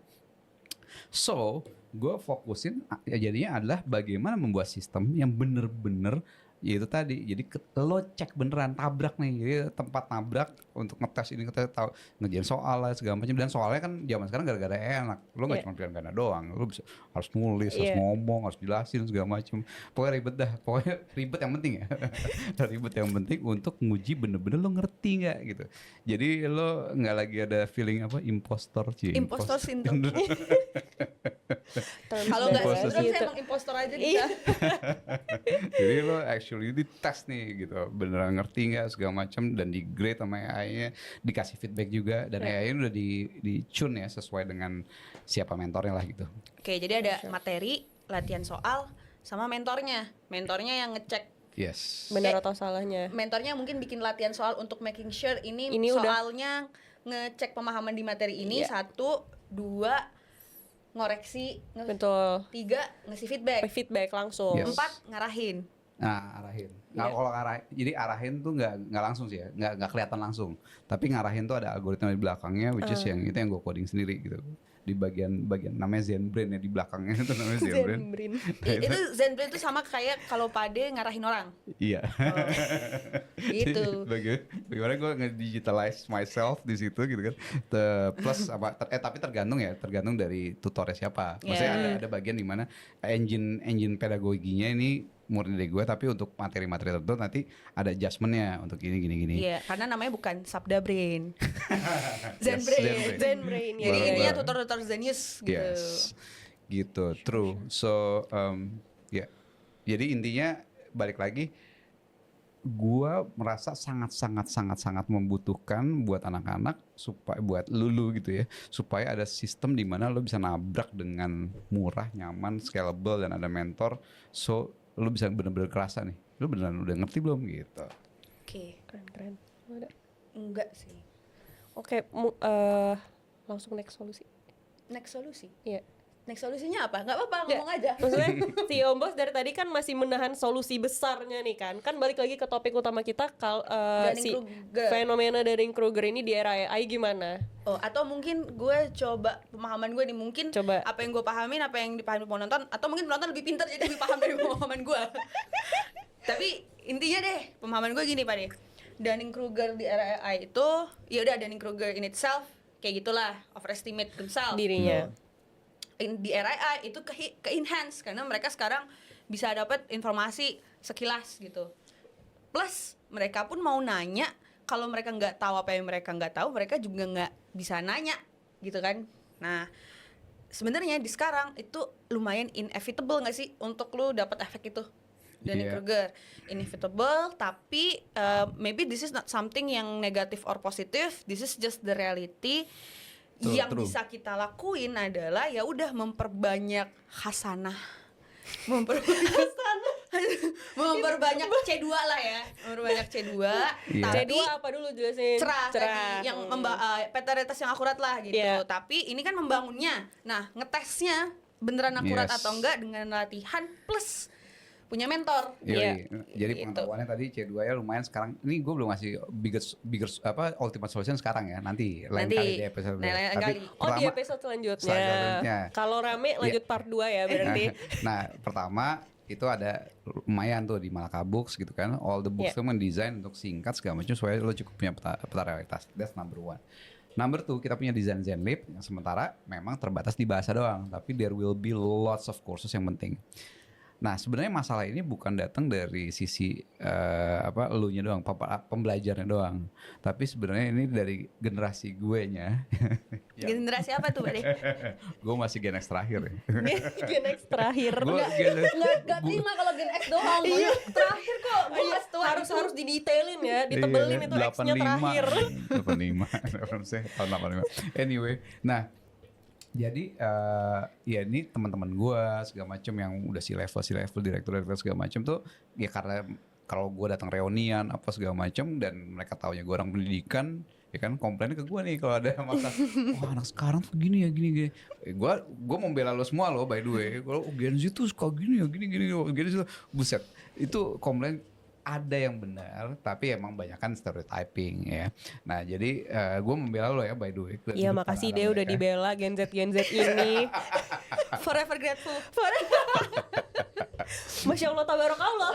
S3: so gue fokusin ya jadinya adalah bagaimana membuat sistem yang bener-bener ya itu tadi jadi lo cek beneran tabrak nih jadi tempat nabrak untuk ngetes ini kita tahu ngerjain soal lah segala macam dan soalnya kan zaman sekarang gara-gara enak lo nggak cuma pilihan doang lo bisa harus nulis harus ngomong harus jelasin segala macam pokoknya ribet yang penting ya ribet yang penting untuk nguji bener-bener lo ngerti nggak gitu jadi lo nggak lagi ada feeling apa impostor
S2: syndrome. Kalau nggak
S3: Impostor
S2: syndrome
S1: gitu.
S2: saya emang impostor aja kita.
S3: Jadi lo actually di tes nih gitu beneran ngerti nggak segala macam dan di grade sama AI-nya dikasih feedback juga dan AI-nya udah di tune ya sesuai dengan siapa mentornya lah gitu.
S2: Oke, jadi ada materi, latihan soal, sama mentornya yang ngecek.
S3: Yes.
S1: Benar atau salahnya.
S2: Mentornya mungkin bikin latihan soal untuk making sure ini
S1: udah.
S2: soalnya ngecek pemahaman di materi ini. 1, 2 ngoreksi,
S1: Betul.
S2: 3 ngasih feedback,
S1: Feedback langsung.
S3: Yes.
S2: 4 ngarahin.
S3: Nah arahin. Nah, kalau jadi arahin tuh nggak langsung sih ya, nggak kelihatan langsung. Tapi ngarahin tuh ada algoritma di belakangnya, which is yang itu yang gue coding sendiri gitu. Di bagian namanya ZenBrain ya di belakangnya itu namanya ZenBrain.
S1: Zenbrain.
S2: Itu ZenBrain itu sama kayak kalau Pade ngarahin orang.
S3: Iya.
S2: Gitu.
S3: Bagaimana gue nge-digitalize myself di situ gitu kan. Plus apa? Tapi tergantung dari tutornya siapa. Maksudnya ada bagian di mana engine pedagoginya ini murni dari gue, tapi untuk materi-materi tertentu nanti ada adjustmentnya untuk gini.
S2: Iya, karena namanya bukan Sabda Brain.
S3: Yes,
S2: ZenBrain.
S1: Zenbrain.
S2: Jadi
S3: Baru-
S2: ininya
S3: baru.
S2: tutor-tutor Zenius gitu.
S3: Yes, gitu, true. So, ya, jadi intinya balik lagi, gua merasa sangat membutuhkan buat anak-anak supaya buat lulu gitu ya, supaya ada sistem di mana lo bisa nabrak dengan murah, nyaman, scalable dan ada mentor, so lo bisa bener-bener kerasa nih, lo beneran udah ngerti belum gitu.
S2: Oke,
S1: Keren. Ada.
S2: enggak sih.
S1: Oke, langsung next solusi.
S2: Next solusi.
S1: Iya.
S2: Next solusinya apa? Nggak apa-apa,
S1: Nggak,
S2: ngomong aja.
S1: Maksudnya si Ombos dari tadi kan masih menahan solusi besarnya nih kan. Kan balik lagi ke topik utama kita si
S2: Dunning-Kruger.
S1: fenomena Dunning-Kruger ini di era AI gimana?
S2: Oh, atau mungkin gue coba pemahaman gue nih, mungkin
S1: Coba.
S2: apa yang gue pahamin, apa yang dipahami penonton, atau mungkin penonton lebih pintar jadi lebih paham dari pemahaman gue. Tapi intinya deh, pemahaman gue gini Pak deh. Dunning-Kruger di era AI itu, ya udah Dunning-Kruger in itself kayak gitulah, overestimate themselves.
S1: Dirinya.
S2: Di era AI itu ke enhance karena mereka sekarang bisa dapat informasi sekilas gitu. Plus mereka pun mau nanya, kalau mereka nggak tahu apa yang mereka nggak tahu, mereka juga nggak bisa nanya gitu kan. Nah sebenarnya di sekarang itu lumayan inevitable nggak sih untuk lu dapat efek itu, Dunning-Kruger. Inevitable, tapi maybe this is not something yang negatif or positif, this is just the reality. Yang
S3: True.
S2: bisa kita lakuin adalah ya udah memperbanyak hasanah, memperbanyak C2 lah ya, memperbanyak C2.
S3: Iya.
S2: Tapi
S1: C2 apa dulu jelasin?
S2: cerah tadi yang petaritas yang akurat lah gitu.
S1: Iya.
S2: Tapi ini kan membangunnya. Nah, ngetesnya beneran akurat
S3: Yes.
S2: atau enggak dengan latihan plus punya mentor.
S3: Yoi. Jadi
S2: Gitu.
S3: pengetahuannya tadi C2 ya lumayan sekarang. Ini gue belum ngasih bigger apa ultimate solution sekarang ya. Nanti lain kali di episode.
S2: Lain
S3: Tapi
S2: kali.
S1: Oh di episode selanjutnya.
S3: selanjutnya.
S1: Kalau rame lanjut part 2 ya berarti.
S3: Nah, pertama itu ada lumayan tuh di Malaka Books gitu kan. All the books
S1: Yeah.
S3: tuh mendesain untuk singkat segala macam supaya lo cukup punya peta realitas. That's number one. Number two, kita punya desain Zenlib yang sementara memang terbatas di bahasa doang, tapi there will be lots of courses yang penting. Nah, sebenarnya masalah ini bukan datang dari sisi elunya doang, pembelajarnya doang. Tapi sebenarnya ini dari generasi gue nya.
S2: Generasi apa tuh, Pak?
S3: Gue masih Gen X terakhir ya.
S1: Gen X terakhir.
S3: Gue
S2: Nggak terima kalau Gen X doang.
S1: Iya.
S2: Terakhir kok. Gue
S1: Iya,
S2: tua.
S1: harus didetailin ya, ditebelin itu X-nya terakhir.
S3: 85 tahun 85. Anyway, nah jadi ya ini teman-teman gue segala macem yang udah si level direktur segala macem tuh ya karena kalau gue datang reunian apa segala macem dan mereka taunya gue orang pendidikan ya kan komplainnya ke gue nih kalau ada masalah wah anak sekarang tuh gini gue membela lo semua lo by the way kalau Gen Z tuh suka gini Gen Z buset itu komplain ada yang benar tapi emang banyakan stereotyping ya. Nah jadi gue membela lo ya by the way.
S1: Iya makasih deh udah dibela Gen Z ini.
S2: Forever grateful.
S1: Masya Allah tabarakallah.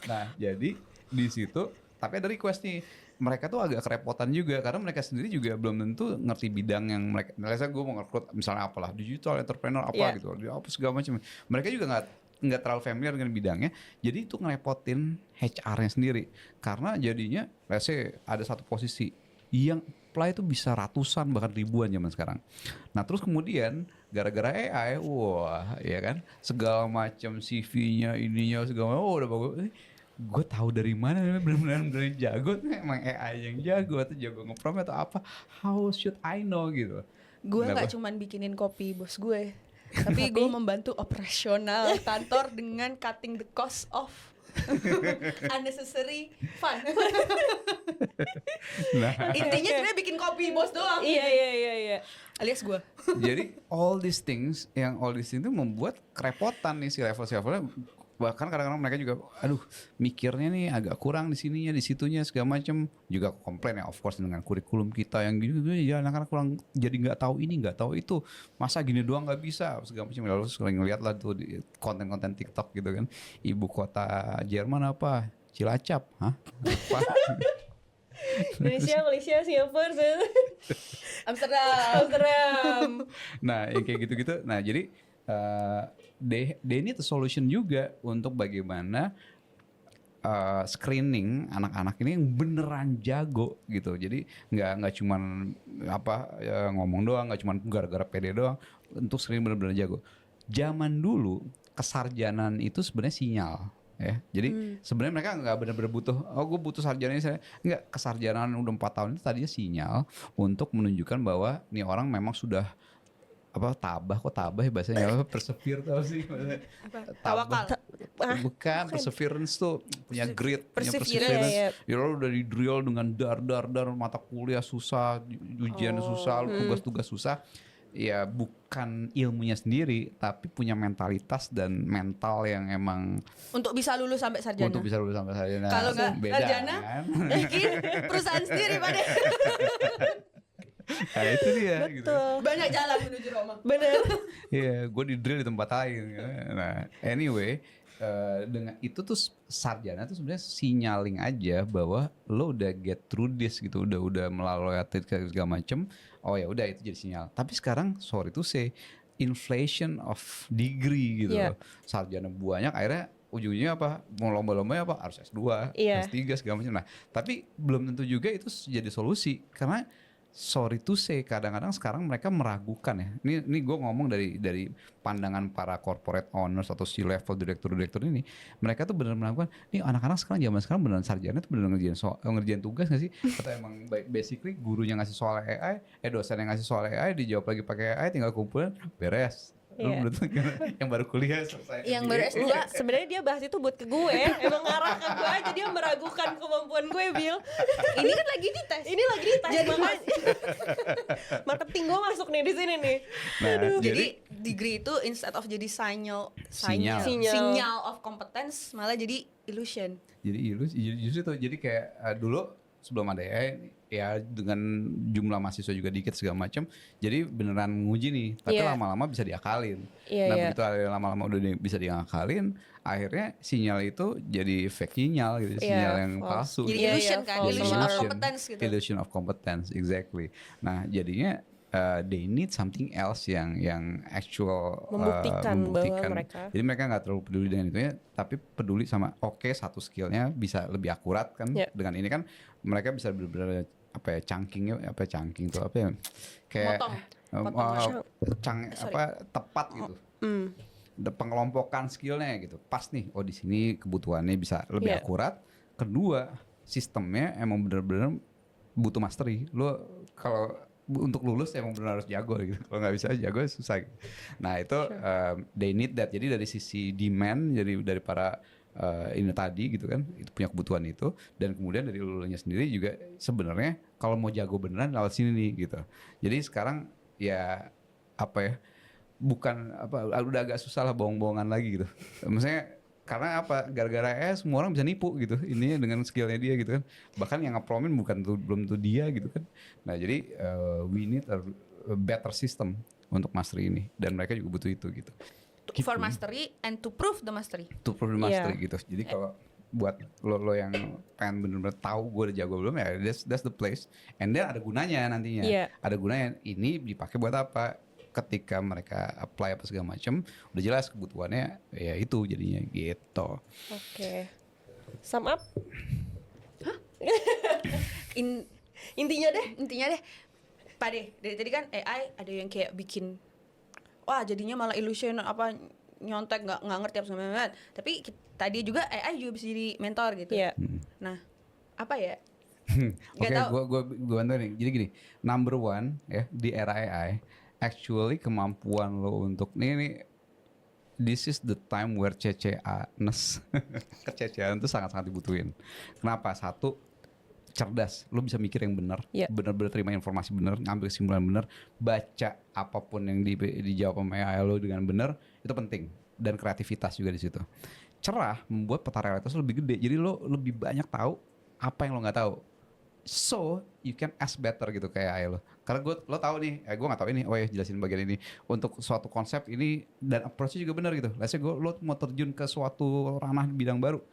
S3: Nah jadi di situ tapi ada request nih. Mereka tuh agak kerepotan juga karena mereka sendiri juga belum tentu ngerti bidang yang mereka. Misalnya gue mau ngerekrut misalnya apalah digital entrepreneur apa gitu, apa segala macam. Mereka juga nggak terlalu familiar dengan bidangnya, jadi itu ngerepotin HR-nya sendiri karena jadinya, let's say ada satu posisi yang apply itu bisa ratusan bahkan ribuan zaman sekarang. Nah terus kemudian gara-gara AI, wah ya kan segala macam CV-nya ininya segala macam, udah bagus. Gue tahu dari mana benar-benar jago tuh emang AI yang jago atau jago nge-prompt atau apa? How should I know gitu?
S2: Gue nggak cuman bikinin kopi bos gue. Tapi gue membantu operasional kantor dengan cutting the cost of unnecessary fun.
S3: Nah,
S2: Intinya sebenarnya bikin kopi bos doang.
S1: Iya.
S2: Alias gue.
S3: jadi all these things itu membuat kerepotan nih si levelnya. Bahkan kadang-kadang mereka juga aduh mikirnya nih agak kurang di sininya di situnya segala macam, juga komplain ya of course dengan kurikulum kita yang gini ya anak-anak kurang jadi nggak tahu ini nggak tahu itu, masa gini doang nggak bisa segala macam. Lalu sering ngeliat lah tuh di konten-konten TikTok gitu kan, ibu kota Jerman apa Cilacap apa
S1: Malaysia Singapura Amsterdam.
S3: nah yang kayak gitu-gitu. Nah jadi they need a solution juga untuk bagaimana screening anak-anak ini yang beneran jago gitu. Jadi nggak cuman ngomong doang, nggak cuman gara-gara pede doang, untuk screening bener-bener jago. Zaman dulu kesarjanaan itu sebenarnya sinyal. ya. Jadi sebenarnya mereka nggak benar-benar butuh, oh gue butuh sarjana ini, nggak, kesarjanaan udah 4 tahun itu tadinya sinyal untuk menunjukkan bahwa nih orang memang sudah tabah ya bahasanya, persevere tau sih
S2: Tawakal.
S3: bukan perseverance tuh punya grit, punya
S2: Perseverance.
S3: perseverance. Ya lo udah di drill dengan dar mata kuliah susah, ujian susah, tugas-tugas susah. Ya bukan ilmunya sendiri, tapi punya mentalitas dan mental yang emang
S2: Untuk bisa lulus sampai sarjana.
S3: untuk bisa lulus sampai sarjana.
S2: Kalau nggak
S3: Beda,
S2: sarjana,
S3: kan?
S2: bikin perusahaan sendiri Pak De.
S3: Nah itu dia gitu.
S1: Betul.
S2: Banyak jalan menuju Roma.
S1: Bener.
S3: Iya, gue di drill di tempat lain. Nah, anyway, dengan itu tuh sarjana tuh sebenarnya signaling aja bahwa lo udah get through this gitu, udah melalui segala macem. Oh ya udah, itu jadi sinyal. Tapi sekarang sorry to say, inflation of degree gitu.
S1: Iya.
S3: Sarjana banyak, akhirnya ujungnya apa? Mau lomba-lombanya apa? Harus S2,
S1: Iya.
S3: S3 segala macam. Nah, tapi belum tentu juga itu jadi solusi, karena sorry to say, kadang-kadang sekarang mereka meragukan ya. Ini gue ngomong dari pandangan para corporate owners atau C-level direktur ini, mereka tuh benar meragukan. Nih anak-anak zaman sekarang beneran sarjana tuh beneran ngerjain tugas nggak sih? Atau emang basically gurunya ngasih soal AI, dosen yang ngasih soal AI dijawab lagi pakai AI, tinggal kumpulin beres. Lu
S1: Iya.
S3: menurut lu gimana? Yang baru kuliah selesai.
S2: Yang baru S2.
S1: Enggak, sebenarnya dia bahas itu buat ke gue. Emang ngarah ke gue aja, dia meragukan kemampuan gue, Bill.
S2: Ini kan lagi dites.
S1: Ini lagi dites,
S2: Jadi
S1: makanya marketing gue masuk nih di sini nih.
S3: Nah,
S2: Jadi degree itu instead of jadi sinyal
S1: Sinyal.
S2: of competence malah jadi illusion.
S3: Jadi justru itu, jadi kayak dulu sebelum ada AI ya dengan jumlah mahasiswa juga dikit segala macam, jadi beneran nguji nih, tapi
S1: Iya.
S3: lama-lama bisa diakalin.
S1: Iya,
S3: Nah
S1: iya.
S3: begitu lama-lama udah bisa diakalin, akhirnya sinyal itu jadi fake sinyal gitu,
S1: Iya,
S3: sinyal yang
S1: false.
S3: palsu.
S2: Jadi
S1: Iya,
S2: illusion
S1: iya,
S2: kan,
S1: false
S2: illusion of
S1: alarm.
S2: competence gitu.
S3: Illusion of competence, exactly. Nah jadinya they need something else yang actual
S1: Membuktikan bahwa mereka-
S3: Jadi mereka nggak terlalu peduli dengan itunya, tapi peduli sama satu skillnya bisa lebih akurat kan.
S1: Ya.
S3: Dengan ini kan mereka bisa benar-benar chunking tuh apa ya, kayak
S2: Potong.
S3: tepat gitu. Pengelompokan skillnya gitu, pas nih. Oh di sini kebutuhannya bisa lebih
S1: Iya.
S3: akurat. Kedua, sistemnya emang benar-benar butuh mastery. Lo kalau untuk lulus emang benar harus jago gitu. Kalau nggak bisa jago susah. Gitu. Nah itu they need that. Jadi dari sisi demand, jadi dari para ini tadi gitu kan, itu punya kebutuhan itu, dan kemudian dari lulunya sendiri juga sebenarnya kalau mau jago beneran lewat sini nih gitu. Jadi sekarang ya bukan udah agak susah lah bohong-bohongan lagi gitu. Maksudnya karena gara-gara semua orang bisa nipu gitu ininya dengan skillnya dia gitu kan, bahkan yang ngepromin belum tuh dia gitu kan. Nah jadi we need a better system untuk mastery ini, dan mereka juga butuh itu gitu.
S2: For mastery and to prove the mastery.
S3: To prove the mastery gitu. Jadi kalau buat lo yang pengen bener-bener tahu gue udah jago belum, ya that's the place. And then ada gunanya nantinya.
S1: Iya.
S3: Ada gunanya, ini dipakai buat apa? Ketika mereka apply apa segala macam, udah jelas kebutuhannya ya itu jadinya gitu.
S1: Oke. Sum up
S2: Intinya deh, Pak De, dari tadi kan AI ada yang kayak bikin wah jadinya malah illusion nyontek nggak ngerti apa segala macam. Tapi tadi juga AI juga bisa jadi mentor gitu.
S1: Iya.
S2: Nah, apa ya?
S3: Oke,
S2: tahu.
S3: gue bantu nih. Jadi gini, number one ya di era AI, actually kemampuan lo untuk this is the time where kececean itu sangat-sangat dibutuhin. Kenapa? Satu, cerdas, lo bisa mikir yang benar,
S1: Yeah.
S3: benar-benar terima informasi benar, ngambil kesimpulan benar, baca apapun yang dijawab sama AI lo dengan benar, itu penting, dan kreativitas juga di situ. Cerah membuat peta realitas lo lebih gede, jadi lo lebih banyak tahu apa yang lo nggak tahu. So you can ask better gitu kayak AI lo. Karena lo tahu nih, gue nggak tahu ini, oh ya jelasin bagian ini untuk suatu konsep ini, dan approach-nya juga benar gitu. Let's say lo mau terjun ke suatu ranah bidang baru,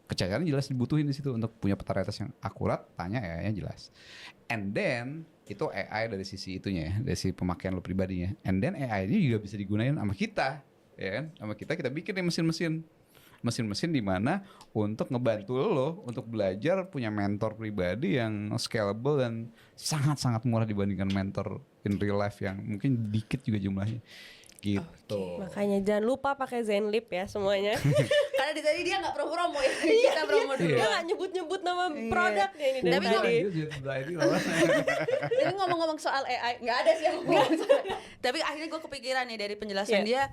S3: kecacatan jelas dibutuhin di situ untuk punya peta realitas yang akurat, tanya AI-nya jelas. And then itu AI dari sisi itunya ya, dari sisi pemakaian lo pribadinya. And then AI ini juga bisa digunain sama kita, ya kan? Sama kita bikin nih mesin-mesin di mana untuk ngebantu lo untuk belajar punya mentor pribadi yang scalable dan sangat-sangat murah dibandingkan mentor in real life yang mungkin dikit juga jumlahnya. Gitu.
S1: Makanya jangan lupa pakai Zenlip ya semuanya.
S2: Karena dari tadi dia nggak promo ya. Kita promo dulu.
S1: Dia nggak nyebut-nyebut nama produknya ini dari
S2: Tapi
S1: tadi.
S2: Jadi ngomong-ngomong soal AI, nggak ada sih yang ngomong soal AI. Tapi akhirnya gue kepikiran nih dari penjelasan dia,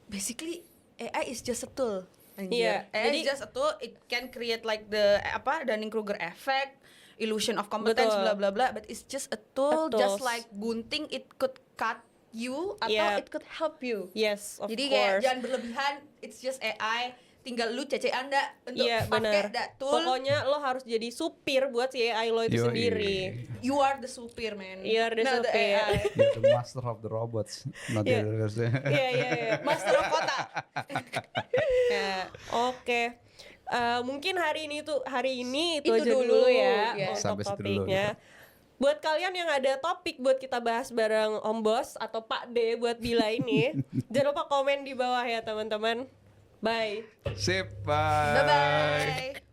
S2: basically AI is just a tool.
S1: Iya,
S2: AI
S1: jadi-
S2: is just a tool. It can create like the Dunning-Kruger effect, illusion of competence,
S1: Betul.
S2: bla bla bla. But it's just a tool,
S1: A tools.
S2: just like gunting. It could cut you atau
S1: Iya.
S2: it could help you.
S1: Yes, of
S2: Jadi
S1: course.
S2: kayak jangan berlebihan. It's just AI. Tinggal lu cece Anda untuk
S1: Iya
S2: pakai
S1: benar.
S2: that tool.
S1: Pokoknya lo harus jadi supir buat si AI lo itu
S3: Yoi.
S1: sendiri.
S2: You are the supir, man.
S1: You are the
S2: Not
S1: supir.
S2: AI.
S3: You're the master of the robots, not the
S1: Yeah.
S3: others.
S1: Iya iya iya.
S2: Master of kota. Ya.
S1: Oke. Mungkin hari ini itu
S2: Itu
S1: aja
S2: dulu,
S1: ya
S2: ya.
S1: untuk
S3: Sampai situ dulu,
S1: topiknya. Buat kalian yang ada topik buat kita bahas bareng Om Bos atau Pak D buat Bila ini, jangan lupa komen di bawah ya teman-teman. Bye.
S3: Sip, bye.
S2: Bye bye.